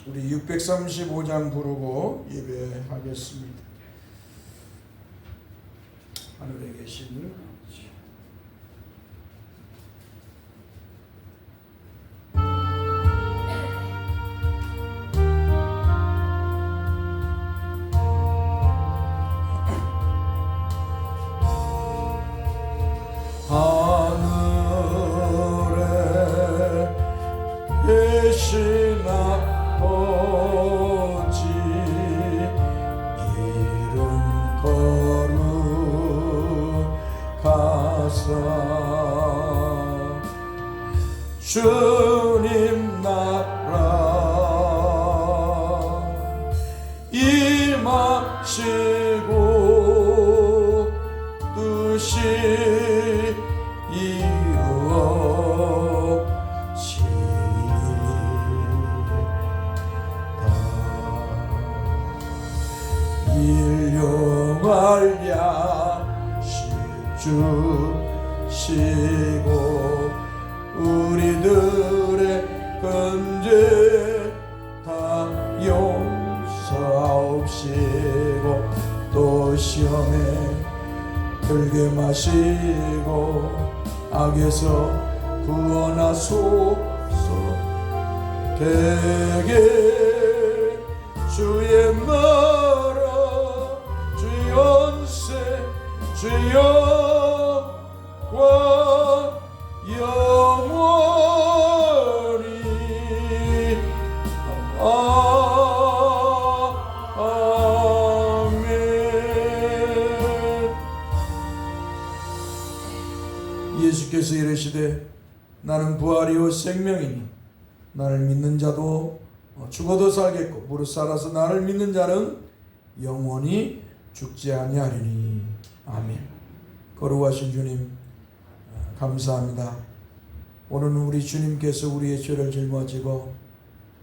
우리 635장 부르고 예배하겠습니다. 하늘에 계신 하늘에 계신 아버지 이름 거룩하사 주님 나라 임하시고 뜻이 일용할 야식 주시고 우리들의 근죄 다 용서하옵시고 또 시험에 들게 마시고 악에서 구원하소서. 대개 주의 나라 주 연세 주 영광 영원히 아멘. 예수께서 이르시되 나는 부활이요 생명이니 나를 믿는 자도 죽어도 살겠고 무릇 살아서 나를 믿는 자는 영원히 죽지 아니하리니. 아멘. 거룩하신 주님 감사합니다. 오늘은 우리 주님께서 우리의 죄를 짊어지고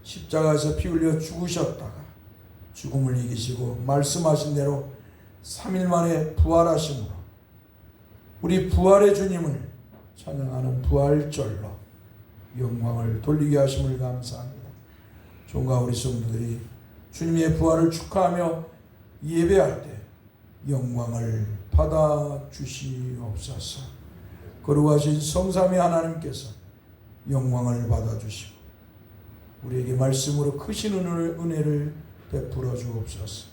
십자가에서 피 흘려 죽으셨다가 죽음을 이기시고 말씀하신 대로 3일 만에 부활하심으로 우리 부활의 주님을 찬양하는 부활절로 영광을 돌리게 하심을 감사합니다. 종과 우리 성도들이 주님의 부활을 축하하며 예배할 때 영광을 받아 주시옵소서. 거룩하신 성삼위 하나님께서 영광을 받아 주시고 우리에게 말씀으로 크신 은혜를 베풀어 주옵소서.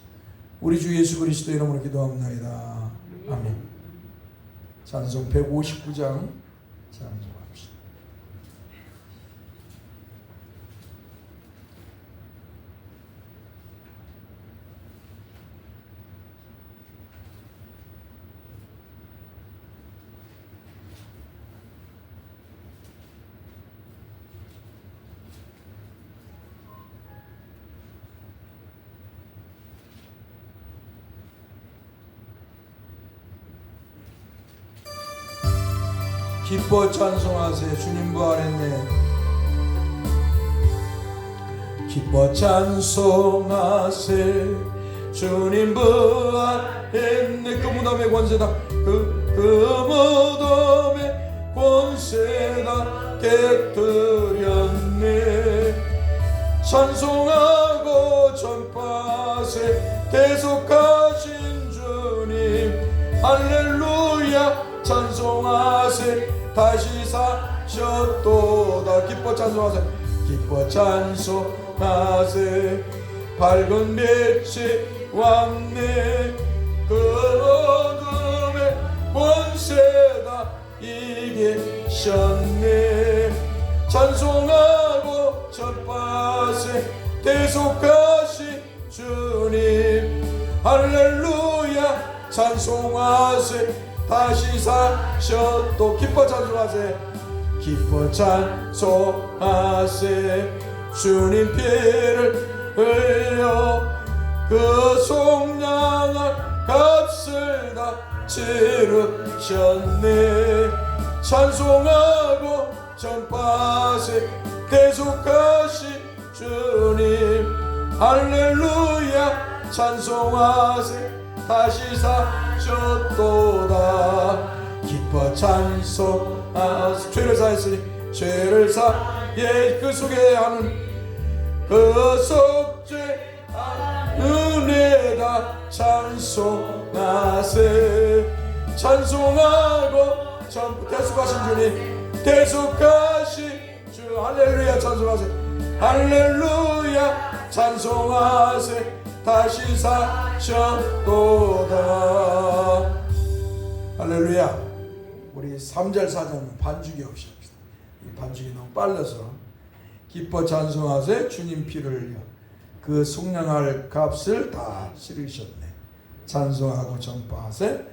우리 주 예수 그리스도 이름으로 기도합나이다. 아멘. 찬송 159장 찬송합시다. 기뻐 찬송하세 주님 부활했네. 기뻐 찬송하세 주님 부활했네. 그 무덤의 권세다 그 무덤의 권세다 깨뜨렸네. 찬송하고 전파세 대속하신 주님 할렐루야. 찬송하세 다시 사셨도다. 기뻐 찬송하세 기뻐 찬송하세 밝은 빛이 왔네. 그 어둠의 권세다 이기셨네. 찬송하고 전파세 대속하신 주님 할렐루야. 찬송하세 다시 사셨도. 기뻐 찬송하세 기뻐 찬송하세 주님 피를 흘려 그 속량한 값을 다 치르셨네. 찬송하고 전파세 대속하신 주님 할렐루야. 찬송하세 다시 사셨도다. 기뻐 찬송하세 죄를 사했으니 죄를 사해 그 속에 하는 그 속죄 은혜다 찬송하세. 찬송하고 대속하신 주님, 대속하신 주 할렐루야 찬송하세. 할렐루야 찬송하세. 다시 사셨도다. 할렐루야. 우리 3절 4절은 반주기 없이 합시다. 이 반주기 너무 빨라서. 기뻐 찬송하세. 주님 피를 흘려 그 속량할 값을 다 치르셨네. 찬송하고 전파하세.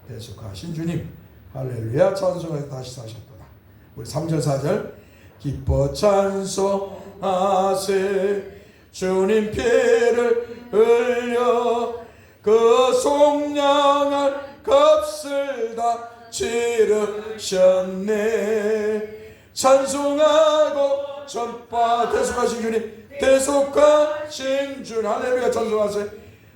대속하신 주님 할렐루야 찬송하세. 다시 사셨도다. 우리 3절 4절 기뻐 찬송하세. 주님 피를 흘려 그 속량할 값을 다 치르셨네. 찬송하고 전파 대속하신 주님, 대속하신 주 할렐루야 찬송하세.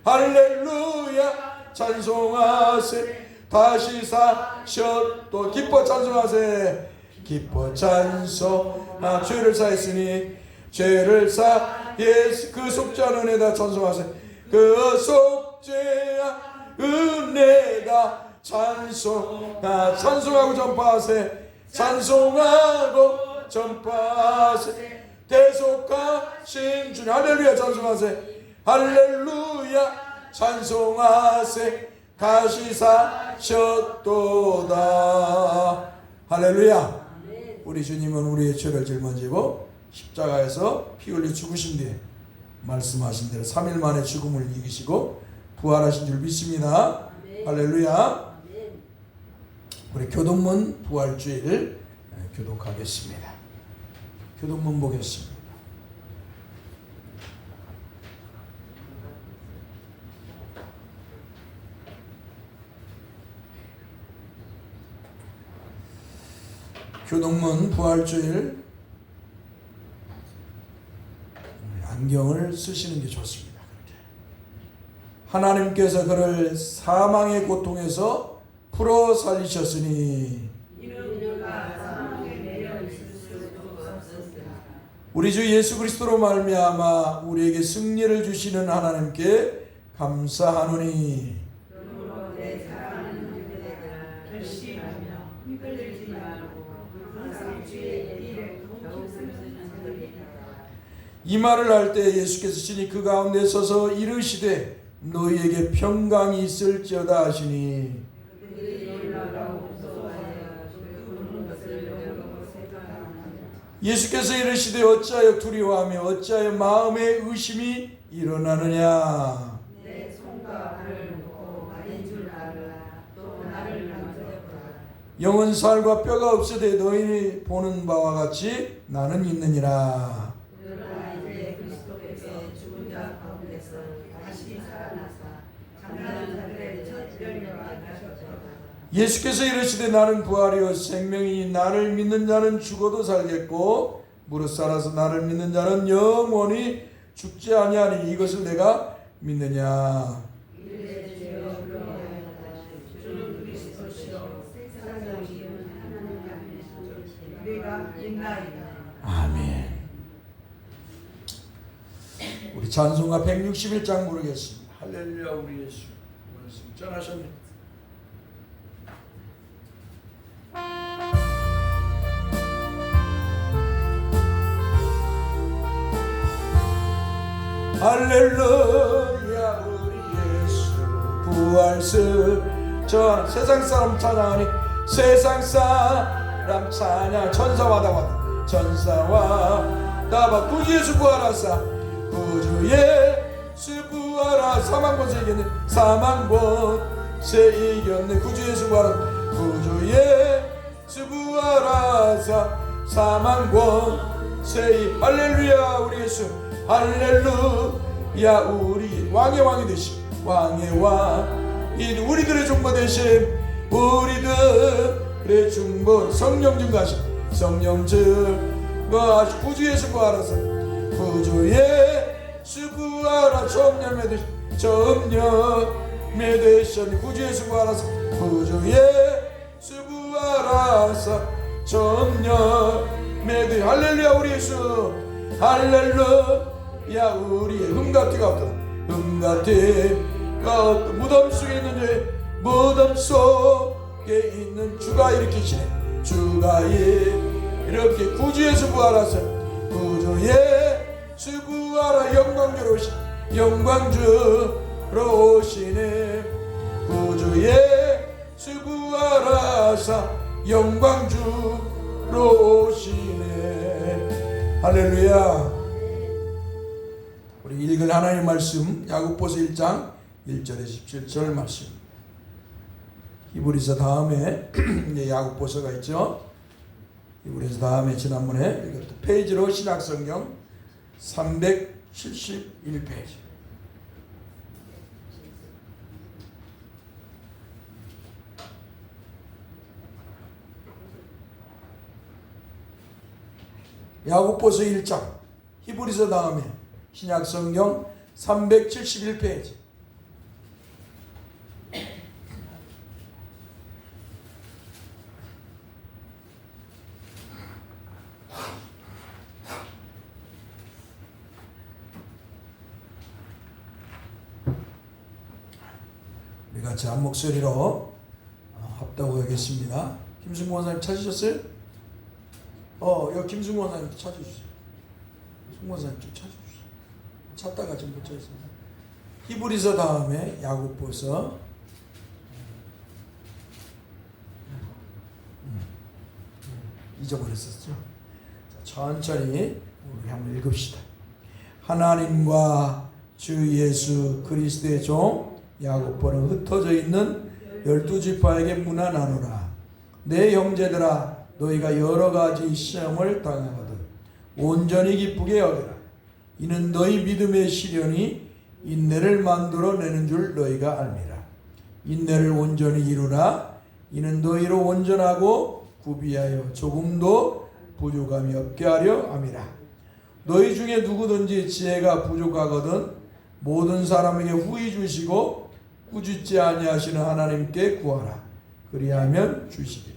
할렐루야 찬송하세. 다시 사셨도 기뻐 찬송하세. 기뻐 찬송하. 죄를 사했으니 죄를 사 예수 그 속죄한 은혜다 찬송하세. 그 속죄한 은혜다 찬송하고 전파하세. 찬송하고 전파하세. 대속하신 주님 할렐루야 찬송하세. 할렐루야 찬송하세. 다시 사셨도다. 할렐루야. 우리 주님은 우리의 죄를 짊어지고 십자가에서 피 흘려 죽으신 뒤에 말씀하신 대로 3일 만에 죽음을 이기시고 부활하신 줄 믿습니다. 할렐루야. 우리 교동문 부활주일 교독하겠습니다. 교동문 보겠습니다. 교동문 부활주일 안경을 쓰시는 게 좋습니다. 하나님께서 그를 사망의 고통에서 풀어 살리셨으니 우리 주 예수 그리스도로 말미암아 우리에게 승리를 주시는 하나님께 감사하노니. 이 말을 할 때 예수께서 친히 그 가운데 서서 이르시되 너희에게 평강이 있을지어다 하시니. 예수께서 이르시되 어찌하여 두려워하며 어찌하여 마음에 의심이 일어나느냐. 내 손과 발을 묶고 말인 줄 알라. 또 나를 만져보라. 영은 살과 뼈가 없으되 너희는 보는 바와 같이 나는 있느니라. 그러나 이제 그리스도께서 죽은 자 가운데서 다시 살아나사 잠자는 자들의 첫 열매가 되셨도다. 예수께서 이르시되 나는 부활이요 생명이니 나를 믿는 자는 죽어도 살겠고 무릇 살아서 나를 믿는 자는 영원히 죽지 아니하니 이것을 내가 믿느냐. 아멘. 우리 찬송가 161장 부르겠습니다. 할렐루야. 우리 예수 말씀 전하셨네. 할렐루야. 우리 예수 부활승 전 세상 사람 찬양하니 세상 사람 찬양. 천사와 다와 천사와 다바 구주 예수 부활하사 구주 예수 부활하. 사망권세 이겼네. 사망권세 이겼네. 구주 예수 부활하. 구주 예수 부활하사 사망권세. 할렐루야. 우리 예수 할렐루야. 우리 왕의 왕이 되심 왕의 왕이 우리들의 중보 되심 우리들의 중보. 성령 증거하심 성령 증거하심. 구주 예수 부활하사 구주 예수 부활하. 점령매 되심 점령매 되셨니. 구주 예수 부활하사 구주 예수 부활하사 점령매 되심. 할렐루야. 우리 예수 할렐루야. 야 우리의 흠같이가 없다. 흠같이가 없다. 무덤 속에 있는 죄, 무덤 속에 있는 주가 일으키시네. 주가 이렇게 구주에서 부활하사 구주에서 부활하 영광주로 오시네. 영광주로 오시네. 구주에서 부활하사 영광주로 오시네. 할렐루야. 우리 읽을 하나님의 말씀 야고보서 1장 1절에서 17절 말씀. 히브리서 다음에 이제 야고보서가 있죠. 히브리서 다음에 지난번에 읽었던 페이지로 신약성경 371페이지. 야고보서 1장 히브리서 다음에 신약성경 371페이지. 우리 같이 한 목소리로 합독하겠습니다. 김승구 원사님 찾으셨어요? 여기 김승구 원사님 찾아주세요. 승구 원사님 좀 찾아주세요. 찾다가 좀 못 찾았습니다. 히브리서 다음에 야고보서 잊어버렸었죠. 천천히 우리 한번 읽읍시다. 하나님과 주 예수 그리스도의 종 야고보는 흩어져 있는 12지파에게 문안하노라. 내 형제들아, 너희가 여러 가지 시험을 당하거든 온전히 기쁘게 여겨라. 이는 너희 믿음의 시련이 인내를 만들어내는 줄 너희가 알미라. 인내를 온전히 이루라. 이는 너희로 온전하고 구비하여 조금도 부족함이 없게 하려 함이라. 너희 중에 누구든지 지혜가 부족하거든 모든 사람에게 후히 주시고 꾸짖지 아니하시는 하나님께 구하라. 그리하면 주시리라.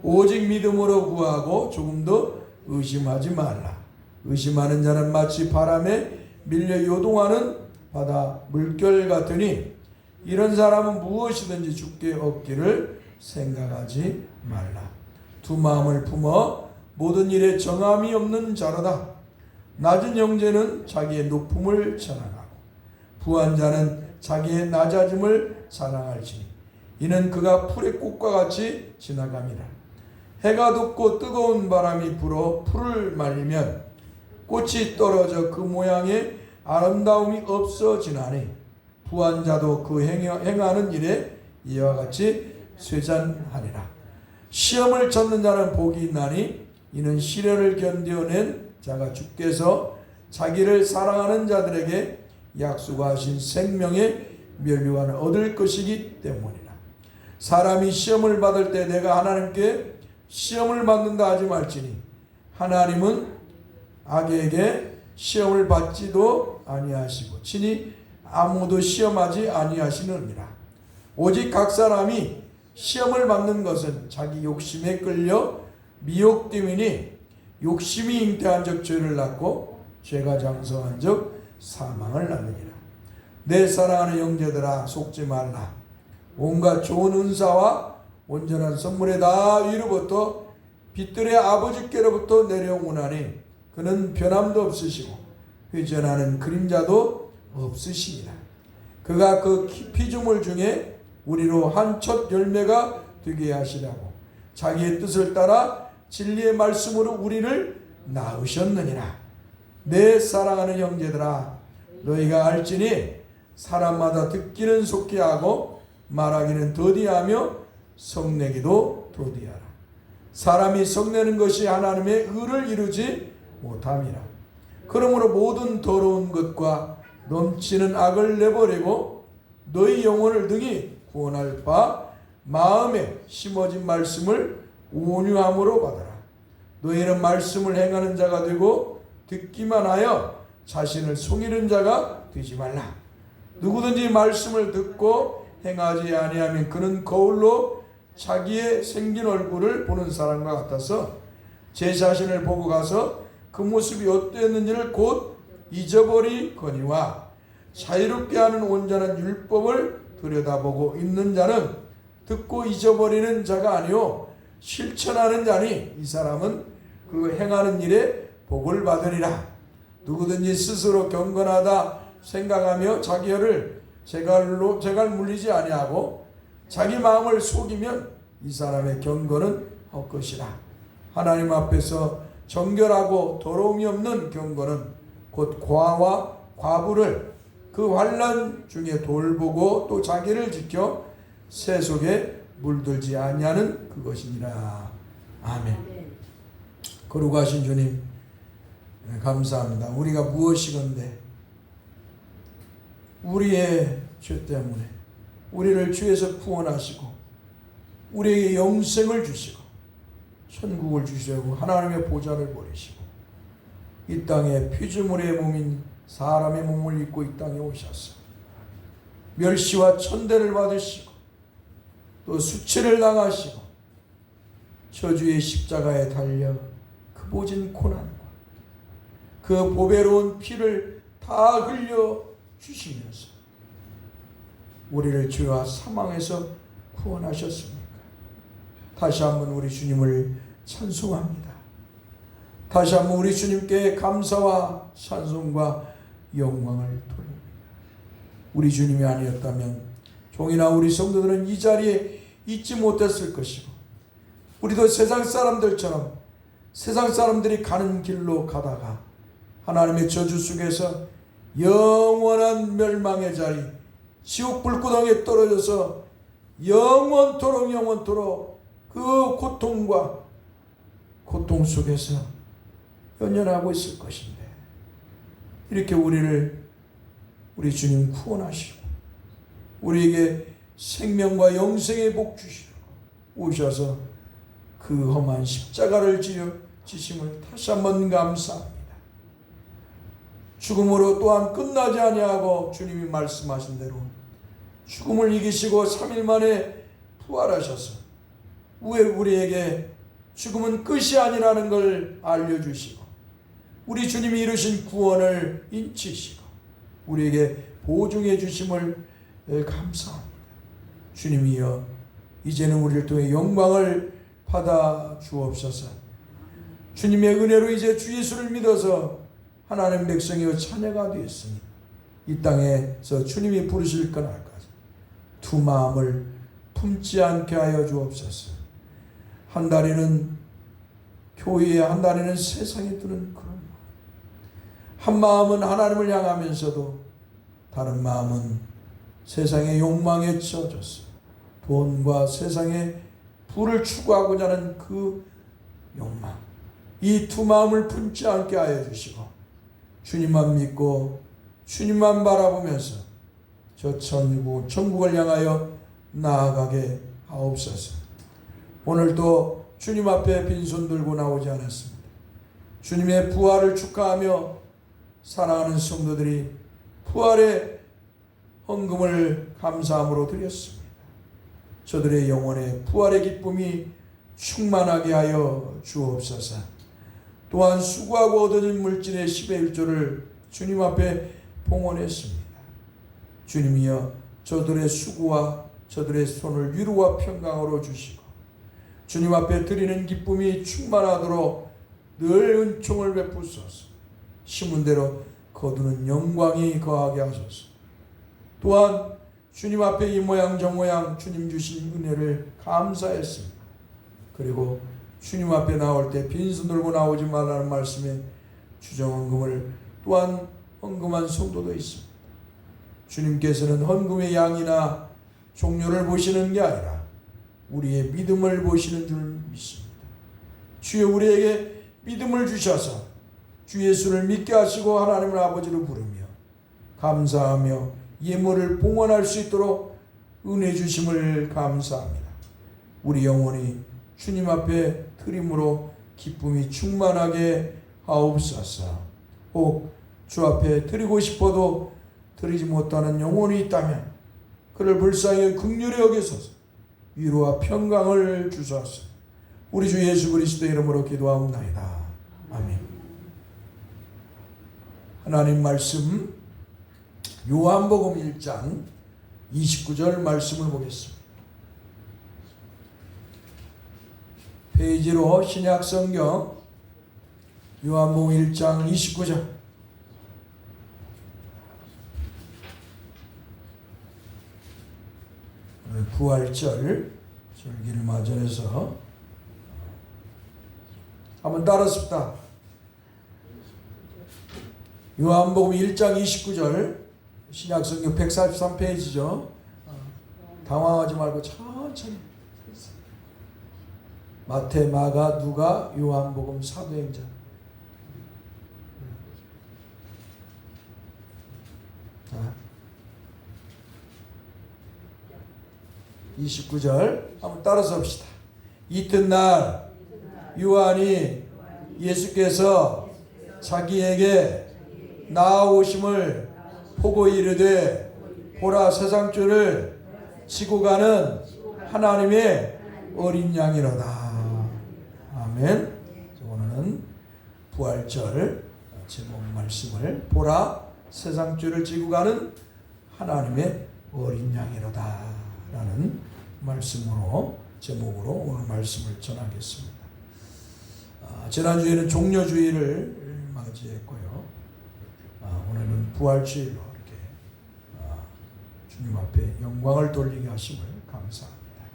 오직 믿음으로 구하고 조금도 의심하지 말라. 의심하는 자는 마치 바람에 밀려 요동하는 바다 물결 같으니 이런 사람은 무엇이든지 죽게 얻기를 생각하지 말라. 두 마음을 품어 모든 일에 정함이 없는 자로다. 낮은 형제는 자기의 높음을 자랑하고 부한 자는 자기의 낮아짐을 자랑할지니 이는 그가 풀의 꽃과 같이 지나감이라. 해가 돋고 뜨거운 바람이 불어 풀을 말리면 꽃이 떨어져 그 모양의 아름다움이 없어지나니 부한 자도 그 행하는 일에 이와 같이 쇠잔하리라. 시험을 찾는 자는 복이 있나니 이는 시련을 견뎌낸 자가 주께서 자기를 사랑하는 자들에게 약속하신 생명의 면류관을 얻을 것이기 때문이라. 사람이 시험을 받을 때 내가 하나님께 시험을 받는다 하지 말지니 하나님은 악에게 시험을 받지도 아니하시고 친히 아무도 시험하지 아니하시느니라. 오직 각 사람이 시험을 받는 것은 자기 욕심에 끌려 미혹됨이니 욕심이 잉태한 적 죄를 낳고 죄가 장성한 적 사망을 낳느니라. 내 사랑하는 형제들아, 속지 말라. 온갖 좋은 은사와 온전한 선물에 다 위로부터 빛들의 아버지께로부터 내려오나니 그는 변함도 없으시고 회전하는 그림자도 없으시니라. 그가 그 피조물 중에 우리로 한 첫 열매가 되게 하시라고 자기의 뜻을 따라 진리의 말씀으로 우리를 낳으셨느니라. 내 사랑하는 형제들아, 너희가 알지니 사람마다 듣기는 속히 하고 말하기는 더디하며 성내기도 더디하라. 사람이 성내는 것이 하나님의 의를 이루지 못함이라. 그러므로 모든 더러운 것과 넘치는 악을 내버리고 너희 영혼을 등이 구원할 바 마음에 심어진 말씀을 온유함으로 받아라. 너희는 말씀을 행하는 자가 되고 듣기만 하여 자신을 속이는 자가 되지 말라. 누구든지 말씀을 듣고 행하지 아니하면 그는 거울로 자기의 생긴 얼굴을 보는 사람과 같아서 제 자신을 보고 가서 그 모습이 어땠는지를 곧 잊어버리거니와 자유롭게 하는 온전한 율법을 들여다보고 있는 자는 듣고 잊어버리는 자가 아니요 실천하는 자니 이 사람은 그 행하는 일에 복을 받으리라. 누구든지 스스로 경건하다 생각하며 자기 혀를 제갈 물리지 아니하고 자기 마음을 속이면 이 사람의 경건은 헛것이라. 하나님 앞에서 정결하고 더러움이 없는 경건은 곧 과와 과부를 그 환난 중에 돌보고 또 자기를 지켜 새 속에 물들지 아니하는 그것이니라. 아멘. 거룩하신 주님 감사합니다. 우리가 무엇이건데 우리의 죄 때문에 우리를 죄에서 구원하시고 우리에게 영생을 주시고 천국을 주시고 하나님의 보좌를 버리시고 이 땅에 피조물의 몸인 사람의 몸을 입고 이 땅에 오셔서 멸시와 천대를 받으시고 또 수치를 당하시고 저주의 십자가에 달려 그 모진 고난과 그 보배로운 피를 다 흘려 주시면서 우리를 죄와 사망에서 구원하셨습니까? 다시 한번 우리 주님을 찬송합니다. 다시 한번 우리 주님께 감사와 찬송과 영광을 돌립니다. 우리 주님이 아니었다면 종이나 우리 성도들은 이 자리에 있지 못했을 것이고 우리도 세상 사람들처럼 세상 사람들이 가는 길로 가다가 하나님의 저주 속에서 영원한 멸망의 자리 지옥 불구덩이에 떨어져서 영원토록 그 고통과 고통 속에서 연연하고 있을 것인데 이렇게 우리 주님 구원하시고 우리에게 생명과 영생의 복 주시고 오셔서 그 험한 십자가를 지심을 다시 한번 감사합니다. 죽음으로 또한 끝나지 아니하고 주님이 말씀하신 대로 죽음을 이기시고 3일 만에 부활하셔서 우리에게 죽음은 끝이 아니라는 걸 알려주시고 우리 주님이 이루신 구원을 인치시고 우리에게 보증해 주심을 감사합니다. 주님이여 이제는 우리를 통해 영광을 받아 주옵소서. 주님의 은혜로 이제 주 예수를 믿어서 하나님 백성이여 자녀가 되었으니 이 땅에서 주님이 부르실 그날까지 두 마음을 품지 않게 하여 주옵소서. 한 다리는 교회에 한 다리는 세상에 두는 그런 마음. 한 마음은 하나님을 향하면서도 다른 마음은 세상의 욕망에 젖어서 돈과 세상의 부를 추구하고자 하는 그 욕망, 이 두 마음을 품지 않게 하여 주시고 주님만 믿고 주님만 바라보면서 저 천국을 향하여 나아가게 하옵소서. 오늘도 주님 앞에 빈손 들고 나오지 않았습니다. 주님의 부활을 축하하며 사랑하는 성도들이 부활의 헌금을 감사함으로 드렸습니다. 저들의 영혼에 부활의 기쁨이 충만하게 하여 주옵소서. 또한 수고하고 얻어진 물질의 10의 1조를 주님 앞에 봉헌했습니다. 주님이여 저들의 수고와 저들의 손을 위로와 평강으로 주시고 주님 앞에 드리는 기쁨이 충만하도록 늘 은총을 베푸소서. 심은 대로 거두는 영광이 거하게 하소서. 또한 주님 앞에 이 모양 저 모양 주님 주신 은혜를 감사했습니다. 그리고 주님 앞에 나올 때 빈손 들고 나오지 말라는 말씀에 주정헌금을 또한 헌금한 성도도 있습니다. 주님께서는 헌금의 양이나 종류를 보시는 게 아니라 우리의 믿음을 보시는 줄 믿습니다. 주여 우리에게 믿음을 주셔서 주 예수를 믿게 하시고 하나님을 아버지로 부르며 감사하며 예물을 봉헌할 수 있도록 은혜 주심을 감사합니다. 우리 영혼이 주님 앞에 드림으로 기쁨이 충만하게 하옵소서. 혹 주 앞에 드리고 싶어도 드리지 못하는 영혼이 있다면 그를 불쌍히 긍휼히 여기소서. 위로와 평강을 주소서. 우리 주 예수 그리스도 이름으로 기도하옵나이다. 아멘. 하나님 말씀 요한복음 1장 29절 말씀을 보겠습니다. 페이지로 신약성경 요한복음 1장 29절. 부활절 절기를 맞이해서 한번 따라습니다. 요한복음 1장 29절 신약성경 143페이지죠. 당황하지 말고 천천히. 마태, 마가, 누가, 요한복음, 사도행전. 자, 29절 한번 따라서 합시다. 이튿날 요한이 예수께서 자기에게 나아오심을 보고 이르되 보라 세상줄을 지고 가는 하나님의 어린 양이로다. 아멘. 오늘은 부활절 제목 말씀을 보라 세상줄을 지고 가는 하나님의 어린 양이로다 라는 말씀으로 제목으로 오늘 말씀을 전하겠습니다. 지난주에는 종려주의를 맞이했고요. 오늘은 부활주의로 이렇게 주님 앞에 영광을 돌리게 하심을 감사합니다.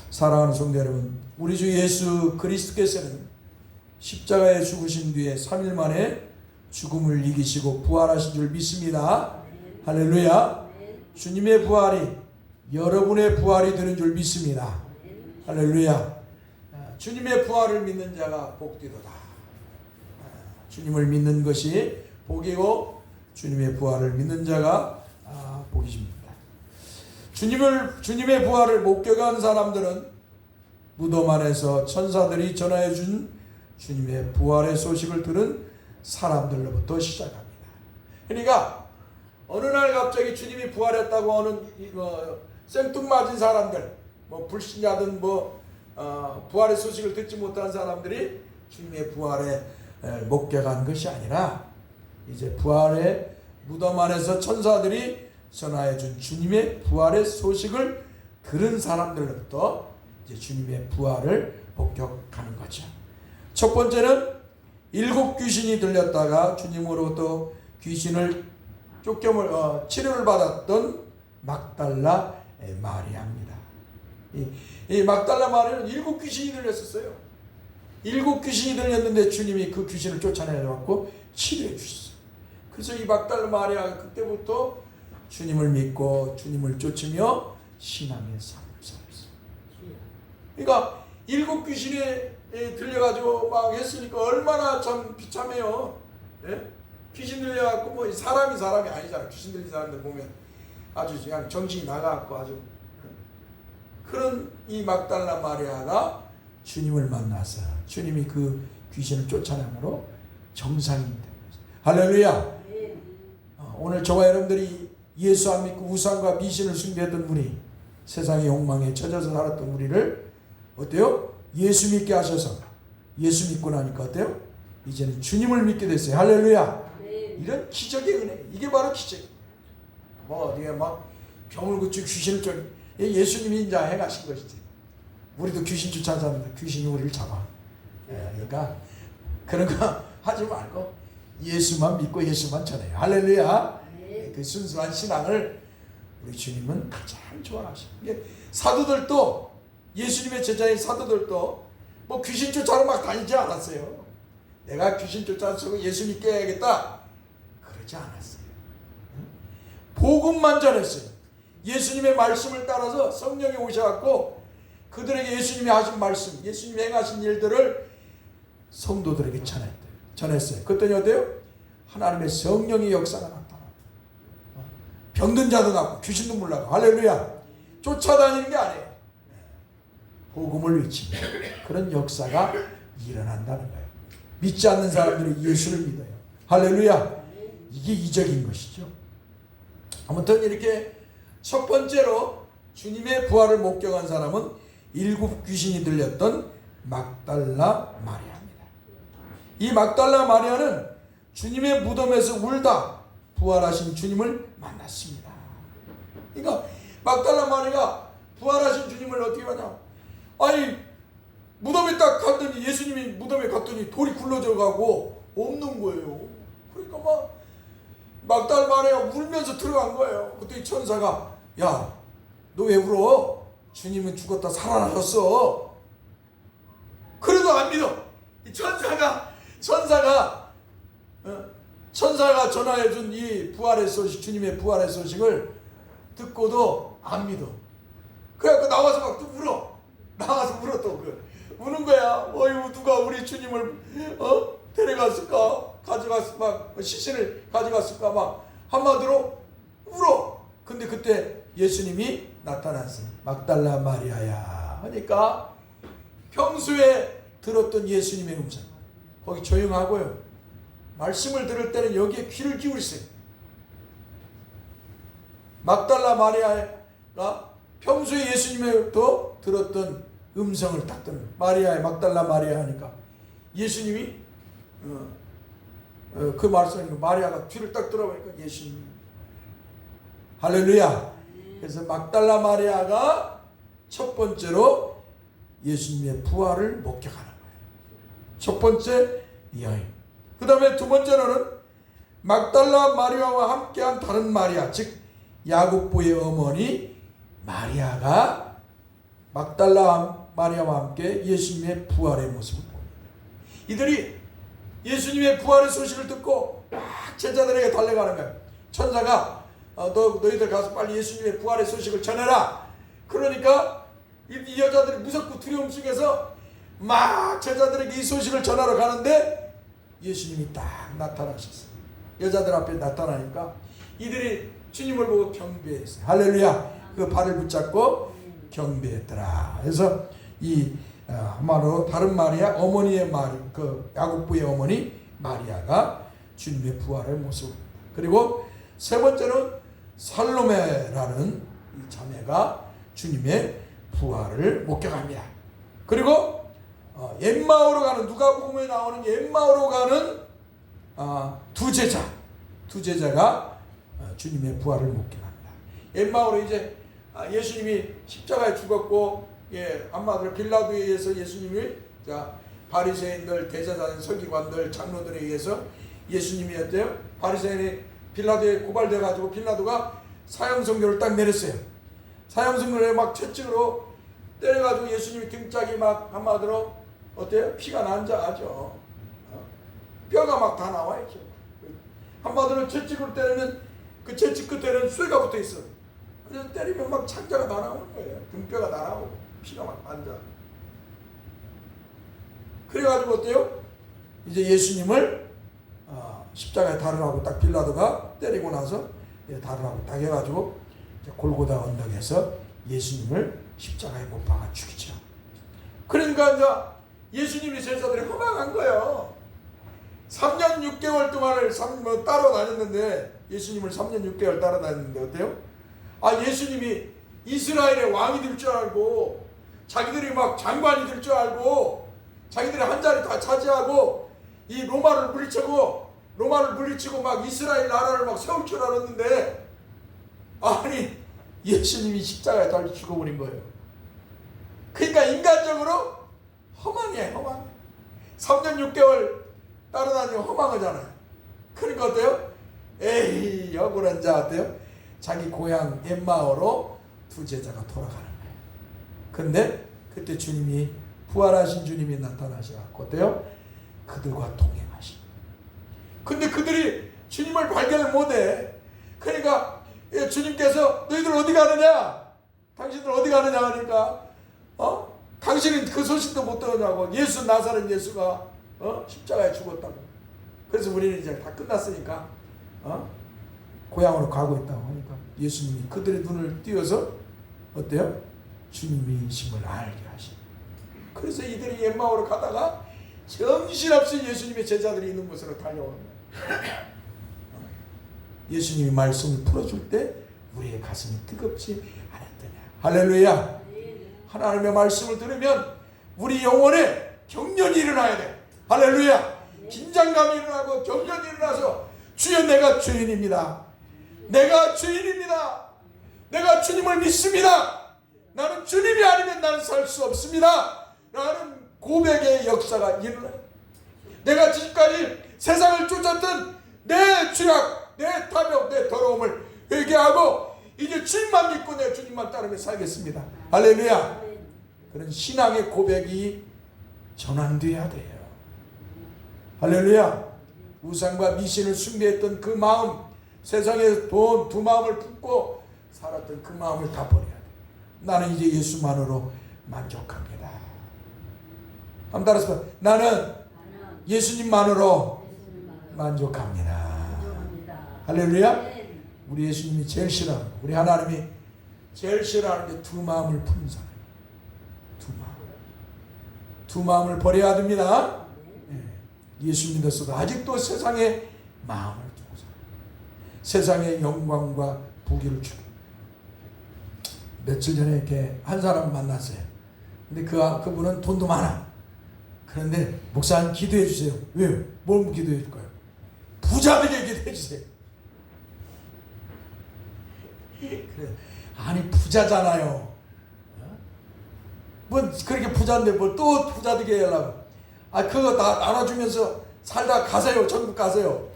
사랑하는 성도 여러분, 우리 주 예수 그리스도께서는 십자가에 죽으신 뒤에 3일 만에 죽음을 이기시고 부활하신 줄 믿습니다. 할렐루야. 주님의 부활이 여러분의 부활이 되는 줄 믿습니다. 할렐루야. 주님의 부활을 믿는 자가 복되도다. 주님을 믿는 것이 복이고 주님의 부활을 믿는 자가 복이십니다. 주님의 부활을 목격한 사람들은 무덤 안에서 천사들이 전하여 준 주님의 부활의 소식을 들은 사람들로부터 시작합니다. 그러니까 어느 날 갑자기 주님이 부활했다고 하는 생뚱맞은 사람들, 불신자든 부활의 소식을 듣지 못한 사람들이 주님의 부활에 목격한 것이 아니라 이제 부활의 무덤 안에서 천사들이 전하여 준 주님의 부활의 소식을 들은 사람들로부터 이제 주님의 부활을 목격하는 거죠. 첫 번째는 7 귀신이 들렸다가 주님으로부터 귀신을 치료를 받았던 막달라 마리아입니다. 이 막달라 마리아는 7 귀신이 들렸었어요. 7 귀신이 들렸는데 주님이 그 귀신을 쫓아내갖고 치료해 주셨어요. 그래서 이 막달라 마리아가 그때부터 주님을 믿고 주님을 쫓으며 신앙의 삶을 살았어요. 그러니까 7 귀신이 들려가지고 막 했으니까 얼마나 참 비참해요. 예? 귀신 들려갖고 사람이 아니잖아. 귀신 들린 사람들 보면 아주 그냥 정신이 나가갖고 아주 그런 이 막달라 마리아가 주님을 만나서 주님이 그 귀신을 쫓아내므로 정상이 되는 거죠. 할렐루야. 오늘 저와 여러분들이 예수 안 믿고 우상과 미신을 숭배했던 우리, 세상의 욕망에 젖어서 살았던 우리를 어때요? 예수 믿게 하셔서 예수 믿고 나니까 어때요? 이제는 주님을 믿게 됐어요. 할렐루야. 이런 기적의 은혜, 이게 바로 기적. 어디에 막 병을 고치고 귀신을 쫓 예수님이 이제 행하신 것이지. 우리도 귀신 쫓아잡는다. 귀신이 우리를 잡아. 그러니까 그런 거 하지 말고 예수만 믿고 예수만 전해요. 할렐루야. 그 순수한 신앙을 우리 주님은 가장 좋아하시고, 사도들도 예수님의 제자인 사도들도 귀신 쫓아러 막 다니지 않았어요. 내가 귀신 쫓아서 예수 믿게 해야겠다 그러지 않았어요. 복음만 전했어요. 예수님의 말씀을 따라서 성령이 오셔갖고 그들에게 예수님이 하신 말씀, 예수님이 행하신 일들을 성도들에게 전했어요. 그랬더니 어때요? 하나님의 성령의 역사가 나타나고 병든 자도 낫고 귀신도 물러가고. 할렐루야. 쫓아다니는 게 아니에요. 복음을 외치며 그런 역사가 일어난다는 거예요. 믿지 않는 사람들은 예수를 믿어요. 할렐루야. 이게 이적인 것이죠. 아무튼 이렇게 첫 번째로 주님의 부활을 목격한 사람은 7 귀신이 들렸던 막달라 마리아입니다. 이 막달라 마리아는 주님의 무덤에서 울다 부활하신 주님을 만났습니다. 그러니까 막달라 마리아가 부활하신 주님을 어떻게 하냐? 아니 무덤에 딱 갔더니 예수님이 무덤에 갔더니 돌이 굴러져 가고 없는 거예요. 그러니까 막 막달라 마리아가 울면서 들어간 거예요. 그때 이 천사가 야, 너 왜 울어? 주님은 죽었다 살아나셨어. 그래도 안 믿어. 이 천사가 전하해준 이 부활의 소식, 주님의 부활의 소식을 듣고도 안 믿어. 그래갖고 나와서 막 또 울어. 나와서 울어 또 우는 거야. 어휴, 누가 우리 주님을 데려갔을까? 가져갔을까? 막 시신을 가져갔을까? 막 한마디로 울어. 근데 그때 예수님이 나타났어요. 막달라 마리아야 하니까 평소에 들었던 예수님의 음성, 거기 조용하고요, 말씀을 들을 때는 여기에 귀를 기울이세요. 막달라 마리아가 평소에 예수님으로부터 들었던 음성을 딱 듣는 마리아의 막달라 마리아 하니까 예수님이 그 말씀을 마리아가 귀를 딱 들어보니까 예수님이 할렐루야. 그래서 막달라 마리아가 첫 번째로 예수님의 부활을 목격하는 거예요. 첫 번째 여인. 그 다음에 두 번째로는 막달라 마리아와 함께한 다른 마리아, 즉 야고보의 어머니 마리아가 막달라 마리아와 함께 예수님의 부활의 모습을 봅니다. 이들이 예수님의 부활의 소식을 듣고 막 제자들에게 달려가는 거예요. 천사가 너희들 가서 빨리 예수님의 부활의 소식을 전해라. 그러니까 이 여자들이 무섭고 두려움 속에서 막 제자들에게 이 소식을 전하러 가는데 예수님이 딱 나타나셨어요. 여자들 앞에 나타나니까 이들이 주님을 보고 경배했어요. 할렐루야. 그 발을 붙잡고 경배했더라. 그래서 이 한마디로 다른 마리아, 어머니의 마리, 그 야고보의 어머니 마리아가 주님의 부활의 모습. 그리고 세 번째는 살로메라는 이 자매가 주님의 부활을 목격합니다. 그리고 엠마오로 가는, 누가복음에 나오는 엠마오로 가는 두 제자가 주님의 부활을 목격합니다. 엠마오로 이제 예수님이 십자가에 죽었고, 한마디로 빌라도에 의해서 예수님이 바리새인들, 대제사장, 서기관들, 장로들에 의해서 예수님이 어때요? 바리새인이 빌라도에 고발돼 가지고 빌라도가 사형선고를 딱 내렸어요. 사형선고를 막 채찍으로 때려가지고 예수님이 등짝이 막 한마디로 어때요? 피가 난자하죠. 뼈가 막 다 나와 있죠. 한마디로 채찍으로 때리면 그 채찍 끝에는 쇠가 붙어 있어. 그래서 때리면 막 창자가 다 나오는 거예요. 등뼈가 다 나오고 피가 막 난자. 그래가지고 어때요? 이제 예수님을 십자가에 달으라고 딱 빌라도가 때리고 나서 달으라고 딱 해가지고 골고다 언덕에서 예수님을 십자가에 못 박아 죽이죠. 그러니까 이제 예수님이 제자들이 허망한 거예요. 3년 6개월 동안을 따라다녔는데, 예수님을 3년 6개월 따라다녔는데 어때요? 예수님이 이스라엘의 왕이 될 줄 알고, 자기들이 막 장관이 될 줄 알고, 자기들이 한 자리 다 차지하고 이 로마를 물리치고 막 이스라엘 나라를 막 세울 줄 알았는데, 아니 예수님이 십자가에 달려 죽어버린 거예요. 그러니까 인간적으로 허망해. 3년 6개월 따라다니면 허망하잖아요. 그러니까 어때요? 에이, 억울한 자 어때요? 자기 고향 엠마오로 두 제자가 돌아가는 거예요. 근데 그때 주님이, 부활하신 주님이 나타나셔서 어때요? 그들과 동행하시. 근데 그들이 주님을 발견을 못해. 그러니까 주님께서 너희들 어디 가느냐? 당신들 어디 가느냐 하니까 당신은 그 소식도 못 들었냐고. 예수, 나사렛 예수가 십자가에 죽었다고. 그래서 우리는 이제 다 끝났으니까 고향으로 가고 있다고 하니까 예수님이 그들의 눈을 띄워서 어때요? 주님이심을 알게 하시고. 그래서 이들이 엠마오로 가다가 정신없이 예수님의 제자들이 있는 곳으로 달려오는 거예요. 예수님이 말씀을 풀어줄 때 우리의 가슴이 뜨겁지 않았더냐. 할렐루야. 하나님의 말씀을 들으면 우리 영혼에 경련이 일어나야 돼. 할렐루야. 긴장감이 일어나고 경련이 일어나서 주여 내가 죄인입니다. 내가 죄인입니다. 내가 주님을 믿습니다. 나는 주님이 아니면 나는 살 수 없습니다. 라는 고백의 역사가 일어나요. 내가 지금까지 세상을 쫓았던 내 죄악, 내 탐욕, 내 더러움을 회개하고 이제 주님만 믿고 내 주님만 따르며 살겠습니다. 할렐루야. 그런 신앙의 고백이 전환돼야 돼요. 할렐루야. 우상과 미신을 숭배했던 그 마음, 세상에 돈 두 마음을 품고 살았던 그 마음을 다 버려야 돼요. 나는 이제 예수만으로 만족합니다. 한번 따라서 나는 예수님만으로 만족합니다. 할렐루야. 우리 예수님이 제일 싫어하는, 우리 하나님이 제일 싫어하는 게 두 마음을 푸는 사람. 두 마음을 버려야 됩니다. 예수 믿었어도 아직도 세상의 마음을 두고 살아요. 세상의 영광과 부귀를 주고. 며칠 전에 이렇게 한 사람 만났어요. 근데 그분은 돈도 많아. 그런데 목사님 기도해 주세요. 왜요? 뭘 기도해 줄 거예요? 부자 되게 기도해 주세요. 그래. 아니 부자잖아요. 뭐 그렇게 부자인데 뭘 또 부자 되게 하려고. 아 그거 다 나눠주면서 살다 가세요. 전국 가세요.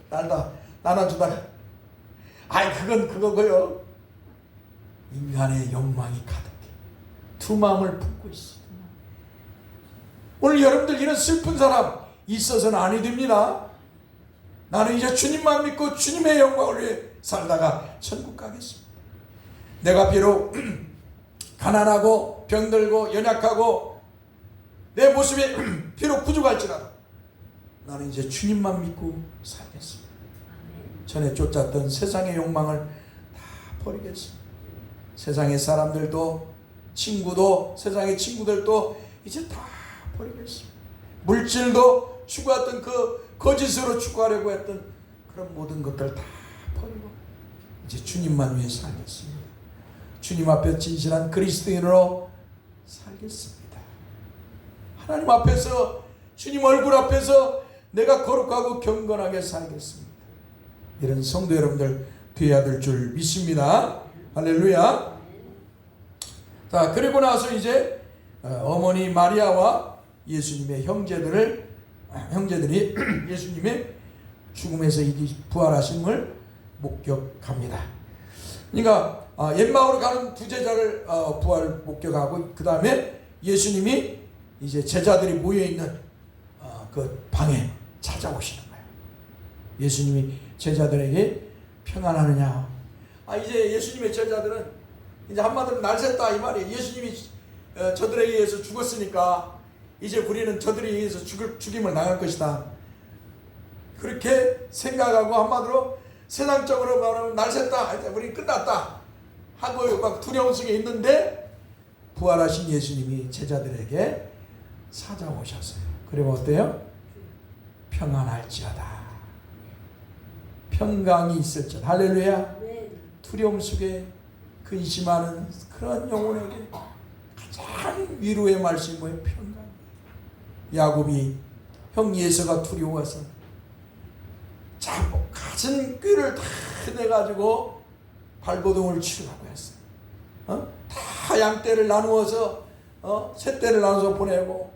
나눠주다가. 아이 그건 그거고요. 인간의 욕망이 가득해. 두 마음을 품고 있어. 오늘 여러분들 이런 슬픈 사람 있어서는 아니 됩니다. 나는 이제 주님만 믿고 주님의 영광을 위해 살다가 천국 가겠습니다. 내가 비록 가난하고 병들고 연약하고 내 모습이 비록 부족할지라도 나는 이제 주님만 믿고 살겠습니다. 전에 쫓았던 세상의 욕망을 다 버리겠습니다. 세상의 사람들도 친구도 세상의 친구들도 이제 다 버리겠습니다. 물질도 추구했던 그 거짓으로 추구하려고 했던 그런 모든 것들 다 버리고 이제 주님만 위해 살겠습니다. 주님 앞에 진실한 그리스도인으로 살겠습니다. 하나님 앞에서 주님 얼굴 앞에서 내가 거룩하고 경건하게 살겠습니다. 이런 성도 여러분들 되어야 될 줄 믿습니다. 할렐루야. 자, 그리고 나서 이제 어머니 마리아와 예수님의 형제들이 예수님의 죽음에서 부활하심을 목격합니다. 그러니까 엠마오로 가는 두 제자를 부활 목격하고 그 다음에 예수님이 이제 제자들이 모여 있는 그 방에 찾아오시는 거예요. 예수님이 제자들에게 평안하느냐. 이제 예수님의 제자들은 이제 한마디로 날샜다 이 말이에요. 예수님이 저들에 의해서 죽었으니까 이제 우리는 저들에 의해서 죽임을 당할 것이다. 그렇게 생각하고 한마디로 세상적으로 말하면 날샜다. 이제 우리 끝났다. 하고 막 두려움 속에 있는데 부활하신 예수님이 제자들에게 찾아오셨어요. 그리고 어때요? 평안할지어다. 평강이 있을지어다. 할렐루야. 두려움 속에 근심하는 그런 영혼에게 가장 위로의 말씀이 뭐예요? 평강. 야곱이 형 예서가 두려워서 가진 꾀를 다 내가지고 발버둥을 치려고 했어요. 다 양떼를 나누어서 셋떼를 나눠서 보내고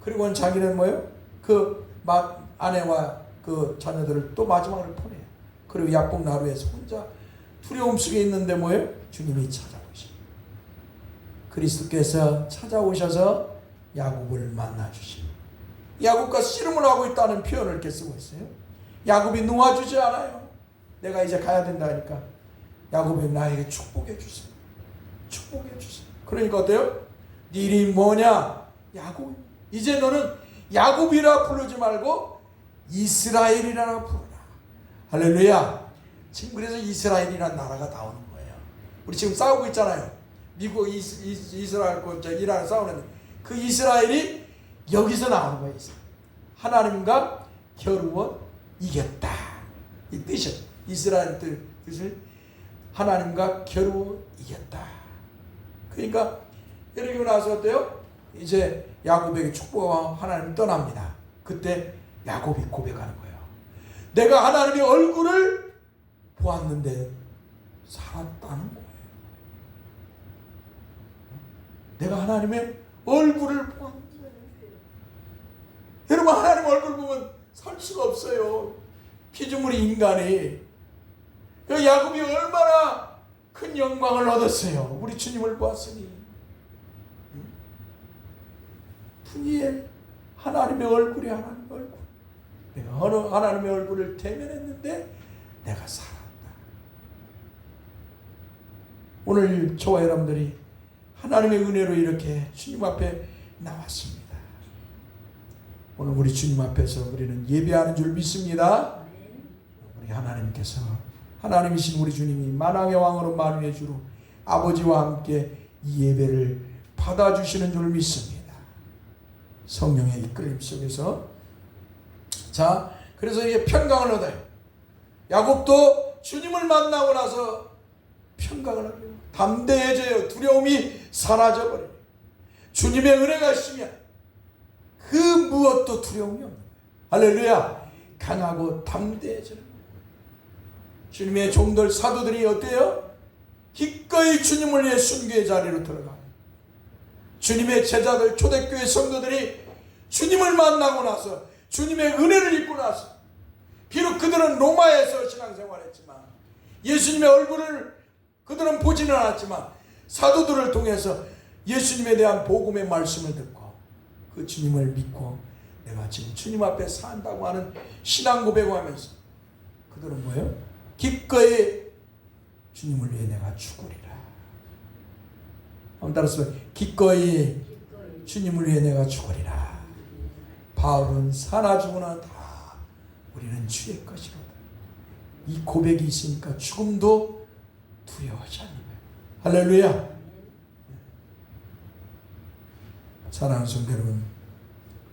그리고는 자기는 뭐예요? 그 아내와 그 자녀들을 또 마지막으로 보내요. 그리고 약복 나루에서 혼자 두려움 속에 있는데 뭐예요? 주님이 찾아오셔. 그리스도께서 찾아오셔서 야곱을 만나주시고 야곱과 씨름을 하고 있다는 표현을 이렇게 쓰고 있어요. 야곱이 놓아주지 않아요. 내가 이제 가야 된다니까 야곱이 나에게 축복해 주세요. 축복해 주세요. 그러니까 어때요? 네 이름이 뭐냐? 야곱. 이제 너는 야곱이라 부르지 말고 이스라엘이라 부르라. 할렐루야. 지금 그래서 이스라엘이라는 나라가 나오는 거예요. 우리 지금 싸우고 있잖아요. 미국 이스라엘과 이란 싸우는 그 이스라엘이 여기서 나오는 거예요. 하나님과 겨루어 이겼다. 이 뜻이에요. 이스라엘 뜻을 하나님과 겨루어 이겼다. 그러니까 이러고 나서 어때요? 이제 야곱에게 축복하고 하나님 떠납니다. 그때 야곱이 고백하는 거예요. 내가 하나님의 얼굴을 보았는데 살았다는 거예요. 내가 하나님의 얼굴을 보았는데. 여러분, 하나님 얼굴 보면 살 수가 없어요. 피조물이 인간이. 야곱이 얼마나 큰 영광을 얻었어요. 우리 주님을 보았으니. 푸니엘, 하나님의 얼굴이 하나님의 얼굴. 내가 하나님의 얼굴을 대면했는데 내가 살았다. 오늘 저와 여러분들이 하나님의 은혜로 이렇게 주님 앞에 나왔습니다. 오늘 우리 주님 앞에서 우리는 예배하는 줄 믿습니다. 우리 하나님께서, 하나님이신 우리 주님이 만왕의 왕으로 만유의 주로 아버지와 함께 이 예배를 받아주시는 줄 믿습니다. 성령의 이끌림 속에서. 자, 그래서 이게 평강을 얻어요. 야곱도 주님을 만나고 나서 평강을 얻어요. 담대해져요. 두려움이 사라져버려요. 주님의 은혜가 있으면 그 무엇도 두려움이 없는 거예요. 할렐루야. 강하고 담대해지는 거예요. 주님의 종들 사도들이 어때요? 기꺼이 주님을 위해 순교의 자리로 들어가요. 주님의 제자들 초대교회 성도들이 주님을 만나고 나서 주님의 은혜를 입고 나서, 비록 그들은 로마에서 신앙생활했지만 예수님의 얼굴을 그들은 보지는 않았지만 사도들을 통해서 예수님에 대한 복음의 말씀을 듣고 그 주님을 믿고 내가 지금 주님 앞에 산다고 하는 신앙 고백을 하면서 그들은 뭐예요? 기꺼이 주님을 위해 내가 죽으리라. 한번 따라서 기꺼이 주님을 위해 내가 죽으리라. 바울은 사나 죽으나 다 우리는 주의 것이로다. 이 고백이 있으니까 죽음도 두려워하지 않는 거예요. 할렐루야. 사랑하는 성도 여러분,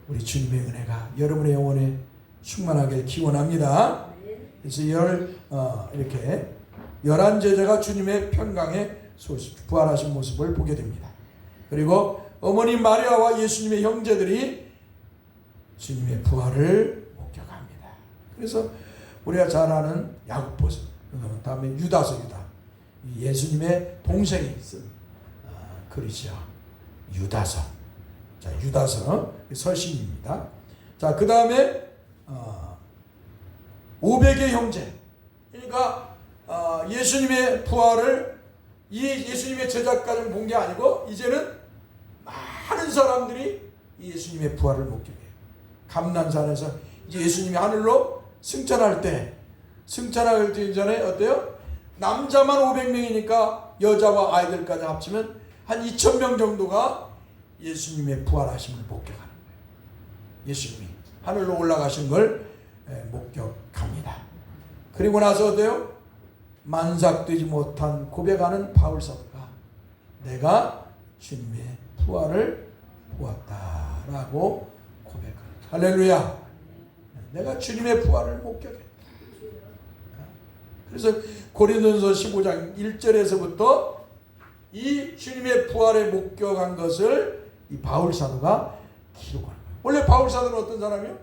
우리 주님의 은혜가 여러분의 영혼에 충만하길 기원합니다. 그래서 이렇게 11 제자가 주님의 평강의 소식, 부활하신 모습을 보게 됩니다. 그리고 어머니 마리아와 예수님의 형제들이 주님의 부활을 목격합니다. 그래서 우리가 잘 아는 야고보서, 다음에 유다서, 예수님의 동생이 쓴 글이죠. 유다서. 자, 유다서 서신입니다. 자, 그 다음에 500의 형제. 그러니까 예수님의 부활을 이 예수님의 제자까지는 본 게 아니고 이제는 많은 사람들이 예수님의 부활을 목격해요. 감난산에서 이제 예수님이 하늘로 승천할 때, 승천하기 전에 어때요? 남자만 500명이니까 여자와 아이들까지 합치면 한 2000명 정도가 예수님의 부활하심을 목격하는 거예요. 예수님이 하늘로 올라가신 걸 목격합니다. 그리고 나서 어때요? 만삭되지 못한 고백하는 바울사도가 내가 주님의 부활을 보았다라고 고백합니다. 할렐루야. 내가 주님의 부활을 목격했다. 그래서 고린도전서 15장 1절에서부터 이 주님의 부활에 목격한 것을 이 바울사도가 기록하는 거예요. 원래 바울사도는 어떤 사람이에요?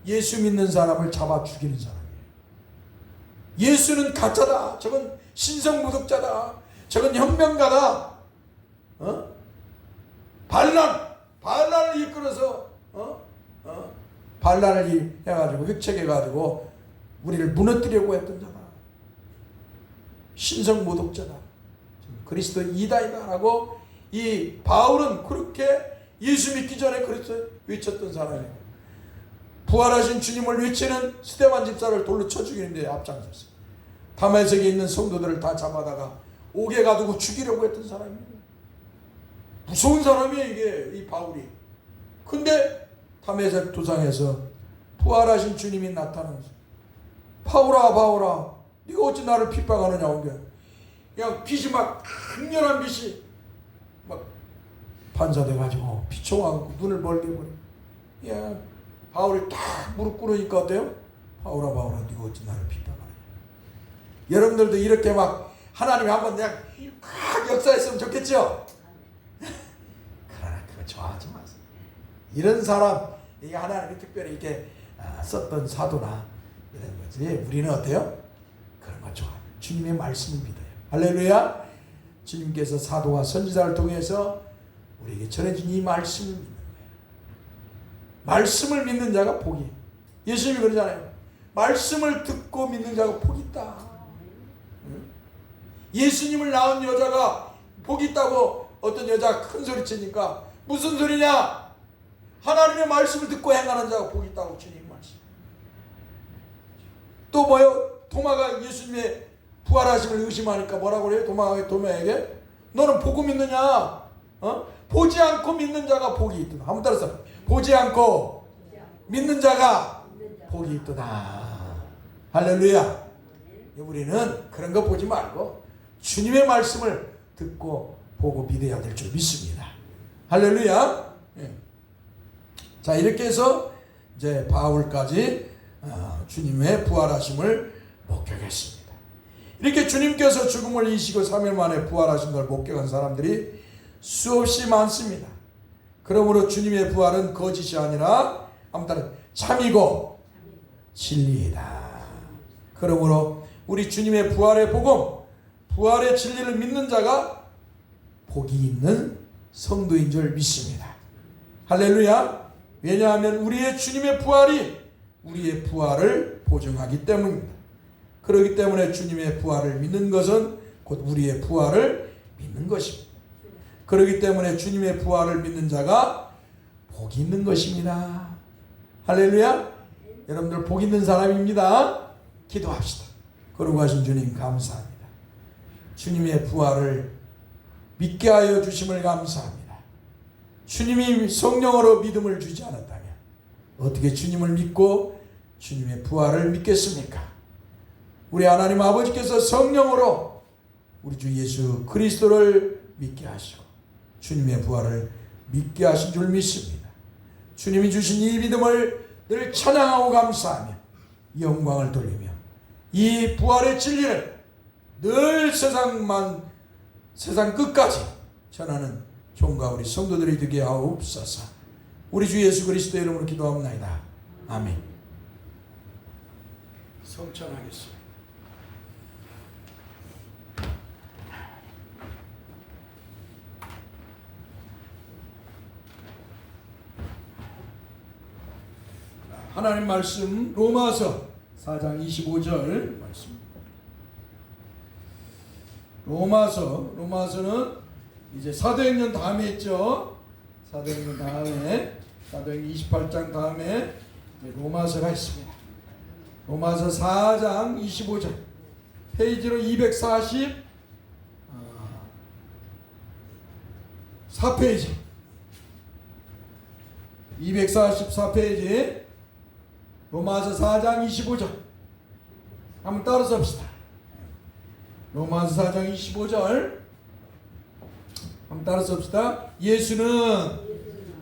예수 믿는 사람을 잡아 죽이는 사람이에요. 예수는 가짜다. 저건 신성모독자다. 저건 혁명가다. 반란을 이끌어서 반란을 해가지고 획책해가지고 우리를 무너뜨리려고 했던 자다. 신성모독자다. 그리스도 이다이다라고 이 바울은 그렇게 예수 믿기 전에 그래서 외쳤던 사람이에요. 부활하신 주님을 외치는 스데반 집사를 돌로 쳐 죽이는데 앞장섰어요. 다메섹에 있는 성도들을 다 잡아다가 옥에 가두고 죽이려고 했던 사람이에요. 무서운 사람이에요, 이게 이 바울이. 근데 다메섹 도상에서 부활하신 주님이 나타나서 바울아, 바울아, 네가 어찌 나를 핍박하느냐 온 거야. 그냥 빛이 막 강렬한 빛이 막 반사돼가지고 비춰와갖고 눈을 멀게 해버려. 야, 바울이 딱 무릎 꿇으니까 어때요? 바울아, 바울아, 네가 어찌 나를 핍박하느냐. 여러분들도 이렇게 막 하나님이 한번 그냥 막 역사했으면 좋겠죠? 그러나 그거 좋아하지 마세요. 이런 사람, 이게 하나님이 특별히 이렇게 썼던 사도나 이런 거지. 우리는 어때요? 그런 거 좋아. 주님의 말씀을 믿어요. 할렐루야. 주님께서 사도와 선지자를 통해서 우리에게 전해준 이 말씀을 믿는 거예요. 말씀을 믿는 자가 복이. 예수님이 그러잖아요. 말씀을 듣고 믿는 자가 복이 있다. 예수님을 낳은 여자가 복이 있다고 어떤 여자가 큰 소리 치니까 무슨 소리냐? 하나님의 말씀을 듣고 행하는 자가 복이 있다고 주님 말씀. 또 뭐요? 도마가 예수님의 부활하심을 의심하니까 뭐라고 그래요? 도마에게 너는 보고 믿느냐? 보지 않고 믿는 자가 복이 있다. 한번 따라서 보지 않고 믿는 자가 복이 있다. 할렐루야. 우리는 그런 거 보지 말고 주님의 말씀을 듣고 보고 믿어야 될 줄 믿습니다. 할렐루야. 자, 이렇게 해서 이제 바울까지 주님의 부활하심을 목격했습니다. 이렇게 주님께서 죽음을 이기시고 3일 만에 부활하신 걸 목격한 사람들이 수없이 많습니다. 그러므로 주님의 부활은 거짓이 아니라 아무튼 참이고 진리이다. 그러므로 우리 주님의 부활의 복음, 부활의 진리를 믿는 자가 복이 있는 성도인 줄 믿습니다. 할렐루야. 왜냐하면 우리의 주님의 부활이 우리의 부활을 보증하기 때문입니다. 그렇기 때문에 주님의 부활을 믿는 것은 곧 우리의 부활을 믿는 것입니다. 그렇기 때문에 주님의 부활을 믿는 자가 복이 있는 것입니다. 할렐루야. 여러분들 복 있는 사람입니다. 기도합시다. 거룩하신 주님 감사합니다. 주님의 부활을 믿게 하여 주심을 감사합니다. 주님이 성령으로 믿음을 주지 않았다면 어떻게 주님을 믿고 주님의 부활을 믿겠습니까? 우리 하나님 아버지께서 성령으로 우리 주 예수 그리스도를 믿게 하시고 주님의 부활을 믿게 하신 줄 믿습니다. 주님이 주신 이 믿음을 늘 찬양하고 감사하며 영광을 돌리며 이 부활의 진리를 늘 세상 끝까지 전하는 종과 우리 성도들이 되게 하옵소서. 우리 주 예수 그리스도의 이름으로 기도합니다. 아멘. 성찬하겠습니다. 하나님 말씀 로마서 4장 25절 말씀. 로마서는 이제 사도행전 다음에 있죠. 사도행전 다음에 사도행전 28장 다음에 로마서가 있습니다. 로마서 4장 25절 페이지로 244페이지 244페이지 로마서 4장 25절 한번 따라서 합시다. 로마서 4장 25절 한번 따라서 합시다. 예수는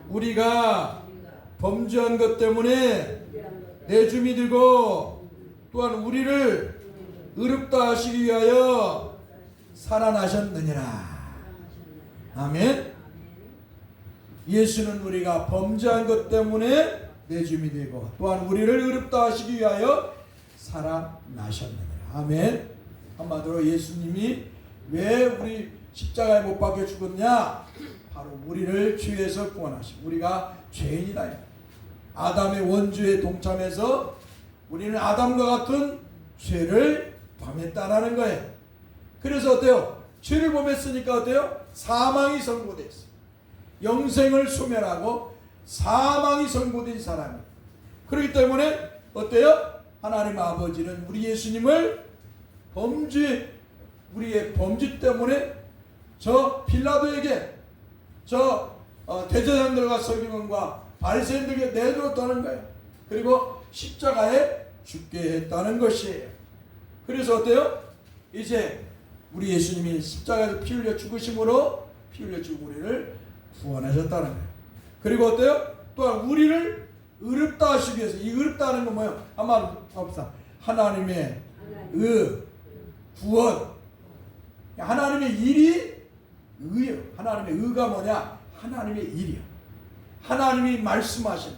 우리가 범죄한 것 때문에 내주 믿고 또한 우리를 의롭다 하시기 위하여 살아나셨느니라. 아멘. 예수는 우리가 범죄한 것 때문에 내주 믿고 또한 우리를 의롭다 하시기 위하여 살아나셨느니라. 아멘. 한마디로 예수님이 왜 우리 십자가에 못 박혀 죽었냐? 바로 우리를 죄에서 구원하시고 우리가 죄인이다. 아담의 원죄에 동참해서 우리는 아담과 같은 죄를 범했다라는 거예요. 그래서 어때요? 죄를 범했으니까 어때요? 사망이 선고됐어요. 영생을 소멸하고 사망이 선고된 사람이에요. 그렇기 때문에 어때요? 하나님 아버지는 우리 예수님을 우리의 범죄 때문에 저 빌라도에게 대제사장들과 서기관과 바리새인들에게 내줬다는 거예요. 그리고 십자가에 죽게 했다는 것이에요. 그래서 어때요? 이제 우리 예수님이 십자가에서 피 흘려 죽으심으로 피 흘려 죽은 우리를 구원하셨다는 거예요. 그리고 어때요? 또한 우리를 의롭다 하시기 위해서 이 의롭다는 건 뭐예요? 한번 합시다. 하나님의 구원. 하나님의 일이 의예요. 하나님의 의가 뭐냐? 하나님의 일이요. 하나님이 말씀하신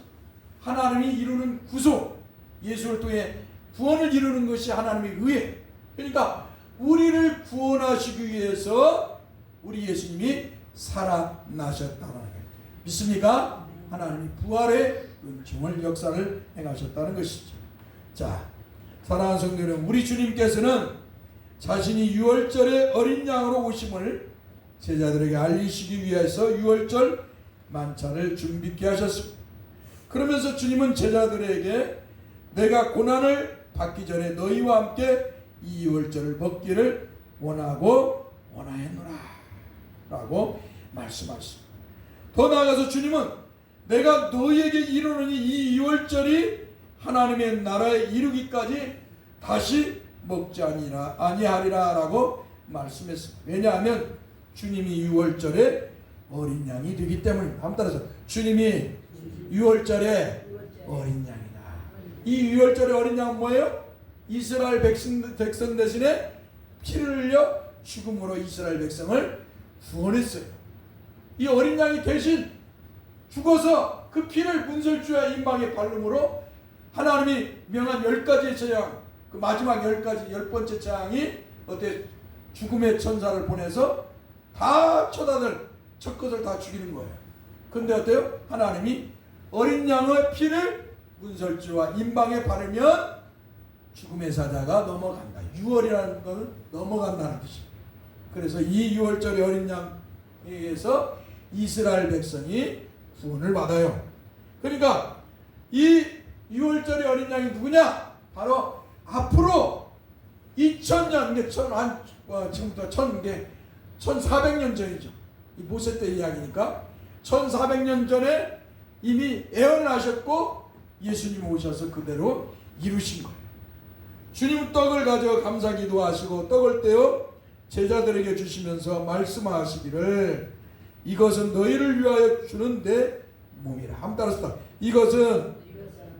하나님이 이루는 구속, 예수를 통해 구원을 이루는 것이 하나님의 의회. 그러니까 우리를 구원하시기 위해서 우리 예수님이 살아나셨다는 거예요. 믿습니까? 하나님이 부활의 은총을 역사를 행하셨다는 것이죠. 자, 사랑하는 성도 여러분, 우리 주님께서는 자신이 유월절에 어린 양으로 오심을 제자들에게 알리시기 위해서 유월절 만찬을 준비케 하셨습니다. 그러면서 주님은 제자들에게 내가 고난을 받기 전에 너희와 함께 이 유월절을 먹기를 원하였노라 라고 말씀하셨습니다. 더 나아가서 주님은 내가 너희에게 이루느니 이 유월절이 하나님의 나라에 이르기까지 다시 먹지 아니하리라 라고 말씀했습니다. 왜냐하면 주님이 유월절에 어린 양이 되기 때문입니다. 한번 따라서 주님이 유월절에 어린 양이다. 이 유월절의 어린 양은 뭐예요? 이스라엘 백성 대신에 피를 흘려 죽음으로 이스라엘 백성을 구원했어요. 이 어린 양이 대신 죽어서 그 피를 문설주와 임방에 바름으로 하나님이 명한 10가지의 재앙, 그 마지막 10번째 재앙이 어때? 죽음의 천사를 보내서 다 쳐다들 첫 것을 다 죽이는 거예요. 근데 어때요? 하나님이 어린 양의 피를 문설주와 임방에 바르면 죽음의 사자가 넘어간다. 유월이라는 것은 넘어간다는 뜻입니다. 그래서 이 유월절의 어린 양에 의해서 이스라엘 백성이 구원을 받아요. 그러니까 이 유월절의 어린 양이 누구냐? 바로 앞으로 2000년, 지금부터 1400년 전이죠. 이 모세 때 이야기니까 1400년 전에 이미 예언을 하셨고 예수님이 오셔서 그대로 이루신 거예요. 주님 떡을 가져 감사기도 하시고 떡을 떼어 제자들에게 주시면서 말씀하시기를 이것은 너희를 위하여 주는 내 몸이라. 한번 따라서 이것은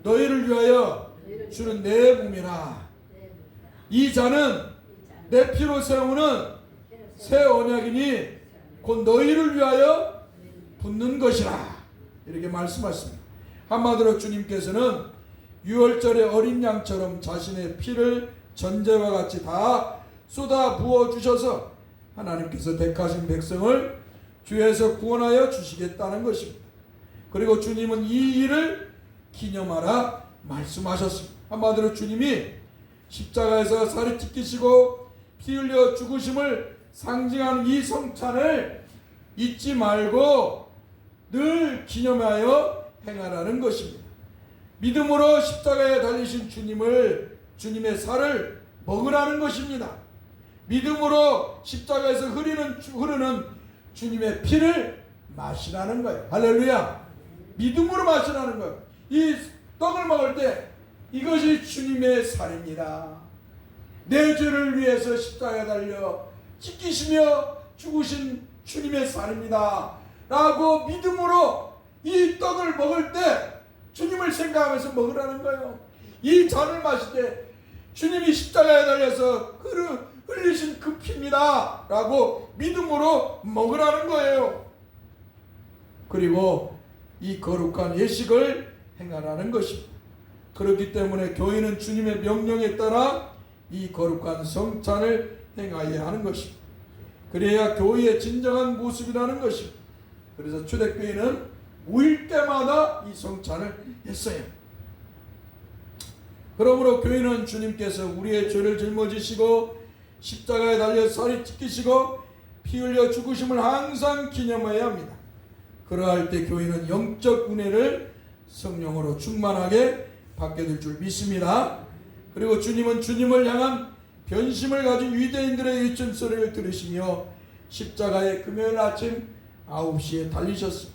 너희를 위하여 주는 내 몸이라. 이 잔은 내 피로 세우는 새 언약이니 곧 너희를 위하여 붓는 것이라. 이렇게 말씀하십니다. 한마디로 주님께서는 유월절의 어린 양처럼 자신의 피를 전제와 같이 다 쏟아 부어 주셔서 하나님께서 택하신 백성을 죄에서 구원하여 주시겠다는 것입니다. 그리고 주님은 이 일을 기념하라 말씀하셨습니다. 한마디로 주님이 십자가에서 살이 찢기시고 피 흘려 죽으심을 상징하는 이 성찬을 잊지 말고 늘 기념하여 행하라는 것입니다. 믿음으로 십자가에 달리신 주님의 살을 먹으라는 것입니다. 믿음으로 십자가에서 흐르는 주님의 피를 마시라는 거예요. 할렐루야. 믿음으로 마시라는 거예요. 이 떡을 먹을 때 이것이 주님의 살입니다. 내 죄를 위해서 십자가에 달려 찢기시며 죽으신 주님의 살입니다 라고 믿음으로 이 떡을 먹을 때 주님을 생각하면서 먹으라는 거예요. 이 잔을 마실 때 주님이 십자가에 달려서 흘리신 그 피입니다 라고 믿음으로 먹으라는 거예요. 그리고 이 거룩한 예식을 행하라는 것입니다. 그렇기 때문에 교회는 주님의 명령에 따라 이 거룩한 성찬을 행하여야 하는 것입니다. 그래야 교회의 진정한 모습이라는 것입니다. 그래서 초대교회는 5일 때마다 이 성찬을 했어요. 그러므로 교회는 주님께서 우리의 죄를 짊어지시고 십자가에 달려 살이 찢기시고 피 흘려 죽으심을 항상 기념해야 합니다. 그러할 때 교회는 영적 은혜를 성령으로 충만하게 받게 될 줄 믿습니다. 그리고 주님은 주님을 향한 변심을 가진 유대인들의 일침소리를 들으시며 십자가에 금요일 아침 9시에 달리셨습니다.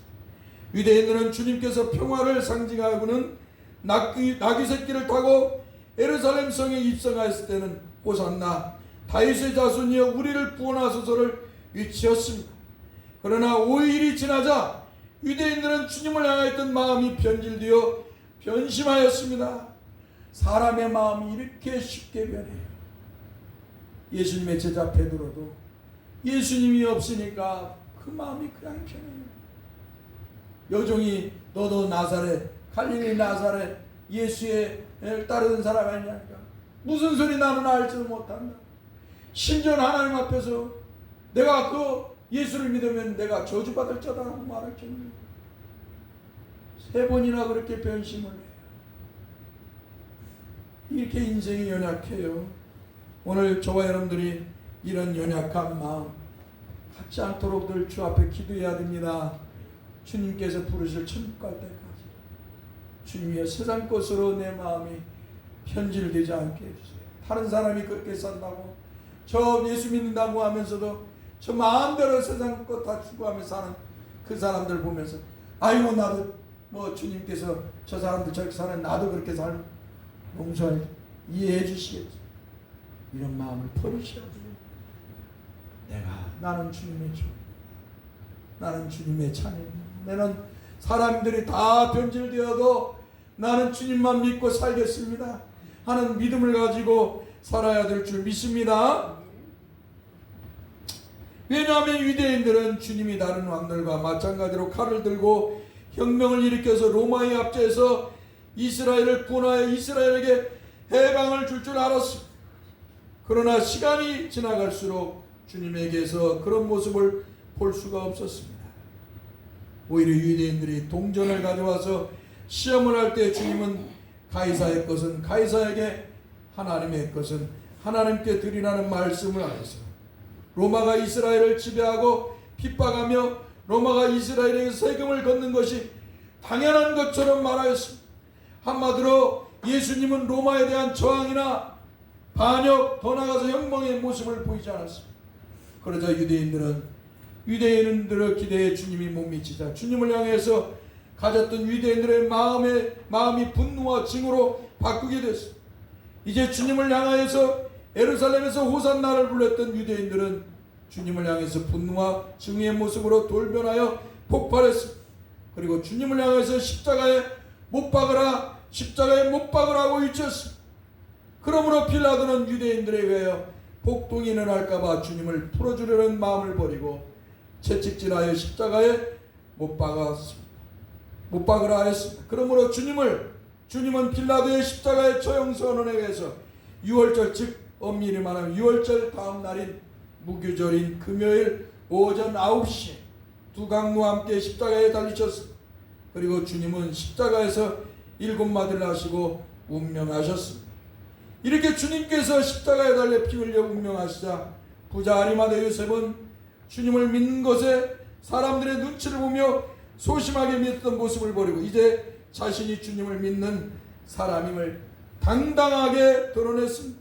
유대인들은 주님께서 평화를 상징하고는 나귀 새끼를 타고 예루살렘 성에 입성하였을 때는 호산나 다윗의 자손이여 우리를 구원하소서를 외치었습니다. 그러나 5일이 지나자 유대인들은 주님을 향하였던 마음이 변질되어 변심하였습니다. 사람의 마음이 이렇게 쉽게 변해요. 예수님의 제자 베드로도 예수님이 없으니까 그 마음이 그냥 변해요. 여종이 너도 나사렛 갈릴리 나사렛 예수의 따르던 사람 아니냐니까. 무슨 소리 나는 알지도 못한다. 심지어 하나님 앞에서 내가 그 예수를 믿으면 내가 저주받을 자다라고 말할 정도로 3번이나 그렇게 변심을 해요. 이렇게 인생이 연약해요. 오늘 저와 여러분들이 이런 연약한 마음 갖지 않도록 늘 주 앞에 기도해야 됩니다. 주님께서 부르실 천국 갈 때까지 주님의 세상 것으로 내 마음이 편질되지 않게 해주세요. 다른 사람이 그렇게 산다고 저 예수 믿는다고 하면서도 저 마음대로 세상 것 다 추구하며 사는 그 사람들 보면서 아이고 나도 뭐 주님께서 저 사람들 저렇게 사는 나도 그렇게 살 용서해 이해해 주시겠죠. 이런 마음을 버리셔야 돼요. 나는 주님의 종, 나는 주님의 자녀입니다. 나는 사람들이 다 변질되어도 나는 주님만 믿고 살겠습니다 하는 믿음을 가지고 살아야 될 줄 믿습니다. 왜냐하면 유대인들은 주님이 다른 왕들과 마찬가지로 칼을 들고 혁명을 일으켜서 로마의 압제에서 이스라엘을 구원하여 이스라엘에게 해방을 줄 알았습니다. 그러나 시간이 지나갈수록 주님에게서 그런 모습을 볼 수가 없었습니다. 오히려 유대인들이 동전을 가져와서 시험을 할 때 주님은 가이사의 것은 가이사에게 하나님의 것은 하나님께 드리라는 말씀을 하셔서 로마가 이스라엘을 지배하고 핍박하며 로마가 이스라엘에게 세금을 걷는 것이 당연한 것처럼 말하였습니다. 한마디로 예수님은 로마에 대한 저항이나 반역, 더 나아가서 혁명의 모습을 보이지 않았습니다. 그러자 유대인들의 기대에 주님이 못 미치자 주님을 향해서 가졌던 유대인들의 마음이 분노와 징후로 바꾸게 됐습니다. 이제 주님을 향하여서 예루살렘에서 호산나를 불렀던 유대인들은 주님을 향해서 분노와 증오의 모습으로 돌변하여 폭발했습니다. 그리고 주님을 향해서 십자가에 못 박으라고 외쳤습니다. 그러므로 빌라도는 유대인들에 의하여 폭동이 일어날까봐 주님을 풀어주려는 마음을 버리고 채찍질하여 십자가에 못 박으라 하였습니다. 그러므로 주님은 빌라도의 십자가의 처형 선언에 의해서 6월절 즉 엄밀히 말하면 6월절 다음 날인 무교절인 금요일 오전 9시에 두 강도와 함께 십자가에 달리셨습니다. 그리고 주님은 십자가에서 7마디를 하시고 운명하셨습니다. 이렇게 주님께서 십자가에 달려 피 흘려 운명하시자 부자 아리마대 요셉은 주님을 믿는 것에 사람들의 눈치를 보며 소심하게 믿던 모습을 버리고 이제 자신이 주님을 믿는 사람임을 당당하게 드러냈습니다.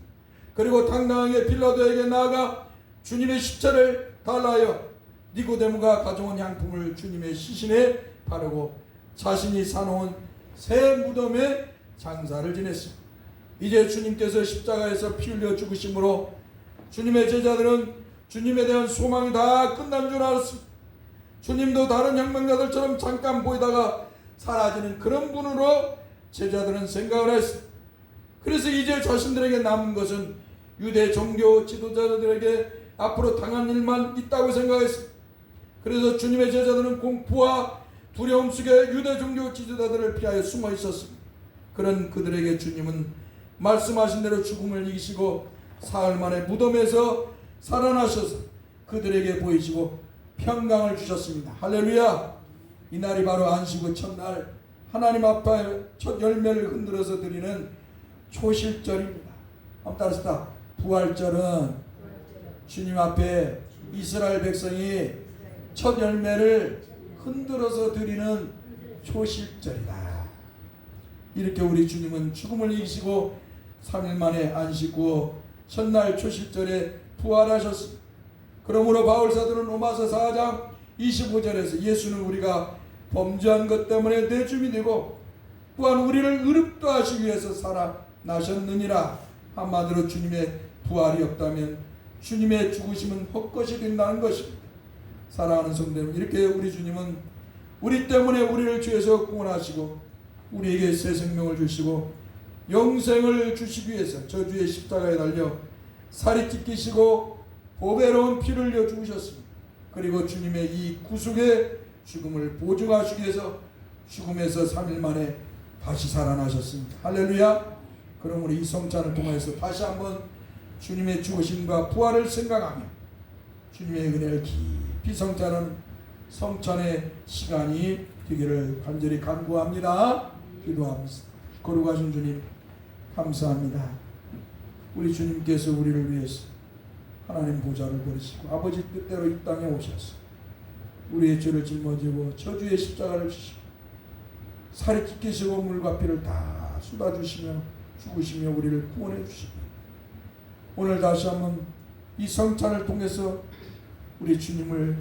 그리고 당당하게 빌라도에게 나아가 주님의 십자를 달라하여 니고데모가 가져온 향품을 주님의 시신에 바르고 자신이 사놓은 새 무덤에 장사를 지냈습니다. 이제 주님께서 십자가에서 피 흘려 죽으심으로 주님의 제자들은 주님에 대한 소망이 다 끝난 줄 알았습니다. 주님도 다른 혁명자들처럼 잠깐 보이다가 사라지는 그런 분으로 제자들은 생각을 했습니다. 그래서 이제 자신들에게 남은 것은 유대 종교 지도자들에게 앞으로 당한 일만 있다고 생각했습니다. 그래서 주님의 제자들은 공포와 두려움 속에 유대 종교 지도자들을 피하여 숨어 있었습니다. 그런 그들에게 주님은 말씀하신 대로 죽음을 이기시고 사흘 만에 무덤에서 살아나셔서 그들에게 보이시고 평강을 주셨습니다. 할렐루야. 이날이 바로 안식의 첫날 하나님 앞에 첫 열매를 흔들어서 드리는 초실절입니다. 한번 따라서 부활절은 주님 앞에 이스라엘 백성이 첫 열매를 흔들어서 드리는 초실절이다. 이렇게 우리 주님은 죽음을 이기시고 3일 만에 안식 후 첫날 초실절에 부활하셨습니다. 그러므로 바울사도는 로마서 4장 25절에서 예수는 우리가 범죄한 것 때문에 내 주이 되고 또한 우리를 의롭다 하시기 위해서 살아나셨느니라. 한마디로 주님의 부활이 없다면 주님의 죽으심은 헛것이 된다는 것입니다. 사랑하는 성도 여러분, 이렇게 우리 주님은 우리 때문에 우리를 죄에서 구원하시고 우리에게 새 생명을 주시고 영생을 주시기 위해서 저주의 십자가에 달려 살이 찢기시고 보배로운 피를 흘려 죽으셨습니다. 그리고 주님의 이 구속의 죽음을 보증하시기 위해서 죽음에서 3일 만에 다시 살아나셨습니다. 할렐루야. 그럼 우리 이 성찬을 통해서 다시 한번 주님의 죽으심과 부활을 생각하며 주님의 은혜를 깊이 성찬의 시간이 되기를 간절히 간구합니다. 기도합니다. 거룩하신 주님 감사합니다. 우리 주님께서 우리를 위해서 하나님 보좌를 버리시고 아버지 뜻대로 이 땅에 오셔서 우리의 죄를 짊어지고 저주의 십자가를 지시고 살이 찢기시고 물과 피를 다 쏟아주시며 죽으시며 우리를 구원해 주시고 오늘 다시 한번 이 성찬을 통해서 우리 주님을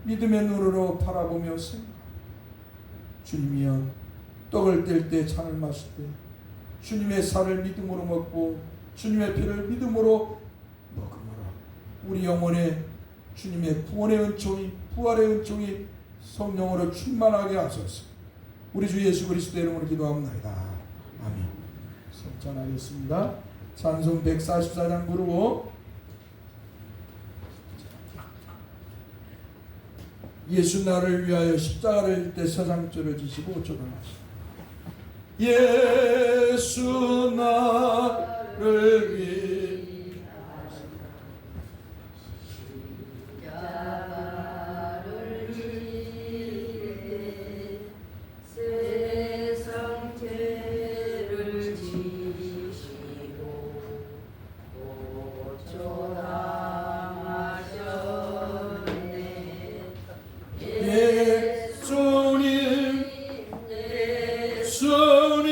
믿음의 눈으로 바라보며 생각합니다. 주님이여 떡을 뗄 때 잔을 마실 때 주님의 살을 믿음으로 먹고 주님의 피를 믿음으로 먹음으로 우리 영혼에 주님의 구원의 은총이 부활의 은총이 성령으로 충만하게 하소서. 우리 주 예수 그리스도의 이름으로 기도합니다. 아멘. 성찬하겠습니다. 찬송 144장 부르고 예수 나를 위하여 십자가를 때 세상죄를 지시고 조동하시고 예수 나를 위하여 십자가를 지시고 세상죄를 지시고 고초당하셨네. 예수님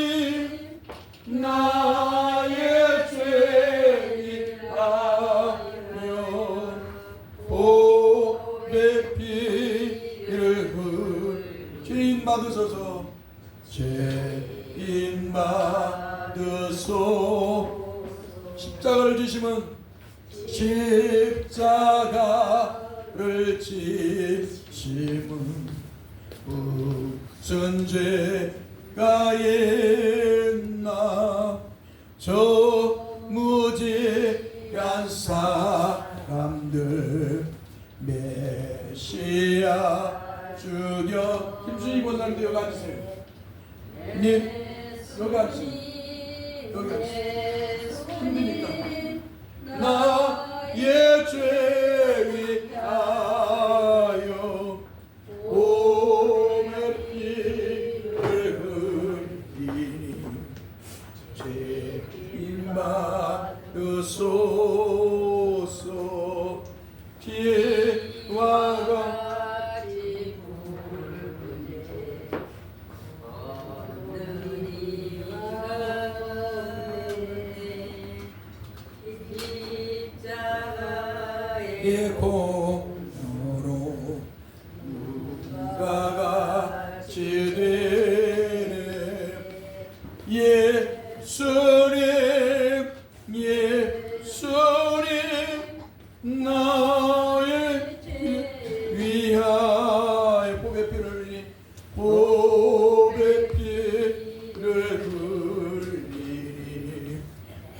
나의 죄인하며 보배 피를 죄인 받으소서. 죄인 받으소. 십자가를 지시면 십자가를 지시면 무슨 죄가 있나. 저 무지한 사람들 메시아 주여. 김순희 권사님도 여기 앉으세요. 님 여기 앉으세요. 여기 앉으세요. 힘드니까. 나의 죄 위하여 몸의 피를 흘리니 죄인 받으소서. 피와 같이 공로로 누가 같이 되네. 예수님 나의 위하여 보배 피를 흘리니 보배 피를 흘리니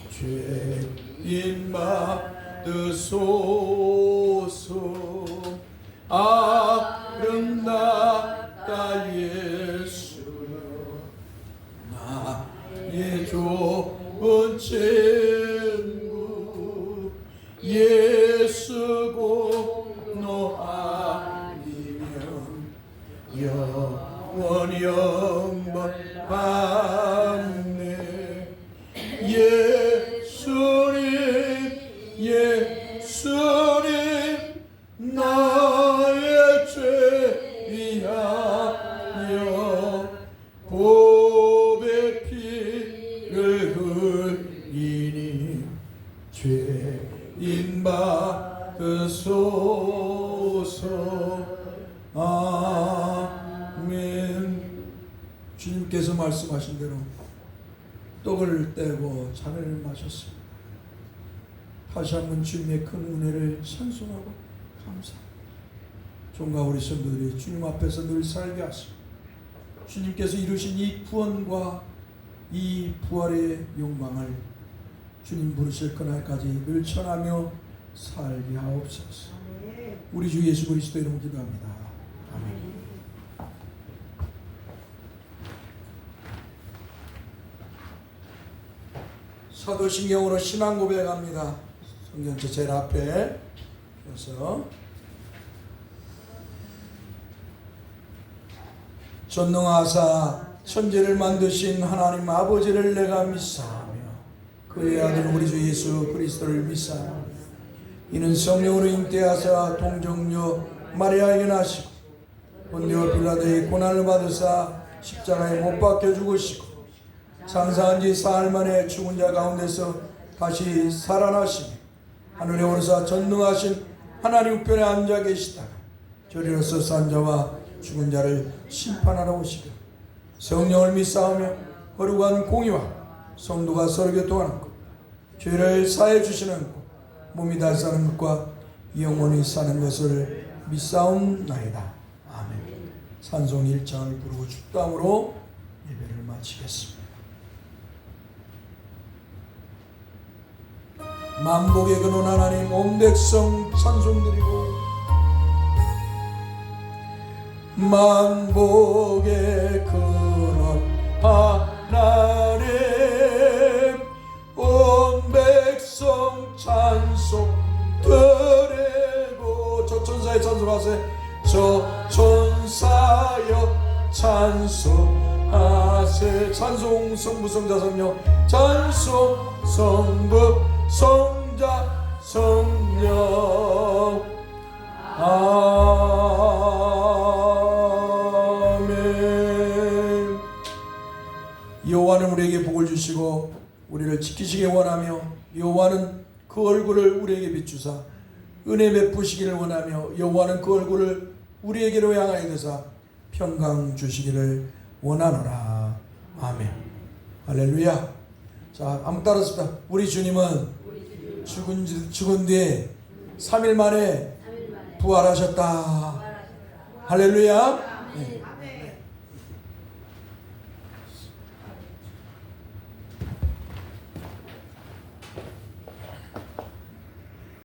죄인 받으소서. 아름답다 예수여 나의 좋은 친구. 예수 공로 아니면 영원히 영광 받네. 예수님 나의 죄 위하여 보배 피를 흘리니 죄인 받으소서. 아멘. 주님께서 말씀하신 대로 떡을 떼고 잔을 마셨습니다. 다시 한번 주님의 큰 은혜를 찬송하고 감사합니다. 종과 우리 성도들이 주님 앞에서 늘 살게 하시고 주님께서 이루신 이 구원과 이 부활의 영광을 주님 부르실 그날까지 늘 전하며 살게 하옵소서. 우리 주 예수 그리스도 이름으로 기도합니다. 아멘. 사도신경으로 신앙 고백합니다. 성경책 제일 앞에 그래서 전능하사 천지를 만드신 하나님 아버지를 내가 믿사오며 그의 아들 우리 주 예수 그리스도를 믿사오며 이는 성령으로 잉태하사 동정녀 마리아에게 나시고 본디오 빌라도의 고난을 받으사 십자가에 못 박혀 죽으시고 장사한 지 사흘 만에 죽은 자 가운데서 다시 살아나시며 하늘에 오르사 전능하신 하나님 우편에 앉아 계시다가 저리로서 산 자와 죽은 자를 심판하러 오시고 성령을 믿사오며 거룩한 공의와 성도가 서로 교통하는 것 죄를 사해 주시는 것 몸이 다 사는 것과 영원히 사는 것을 믿사옵나이다. 아멘. 찬송 1장을 부르고 축담으로 예배를 마치겠습니다. 만복의 근원 하나님 온 백성 찬송드리고 만복의 근원 하나님 온 백성 찬송 드리고 저 천사의 찬송하세 저 천사여 찬송하세 찬송 성부 성자 성령 찬송 성부 성자 성령 아멘. 여호와는 우리에게 복을 주시고 우리를 지키시기 원하며 여호와는 그 얼굴을 우리에게 비추사 은혜 베푸시기를 원하며 여호와는 그 얼굴을 우리에게로 향하여 드사 평강 주시기를 원하노라. 아멘. 할렐루야. 자, 한번 따라합시다. 우리 주님은 죽은 뒤에 3일 만에 부활하셨다. 할렐루야. 네.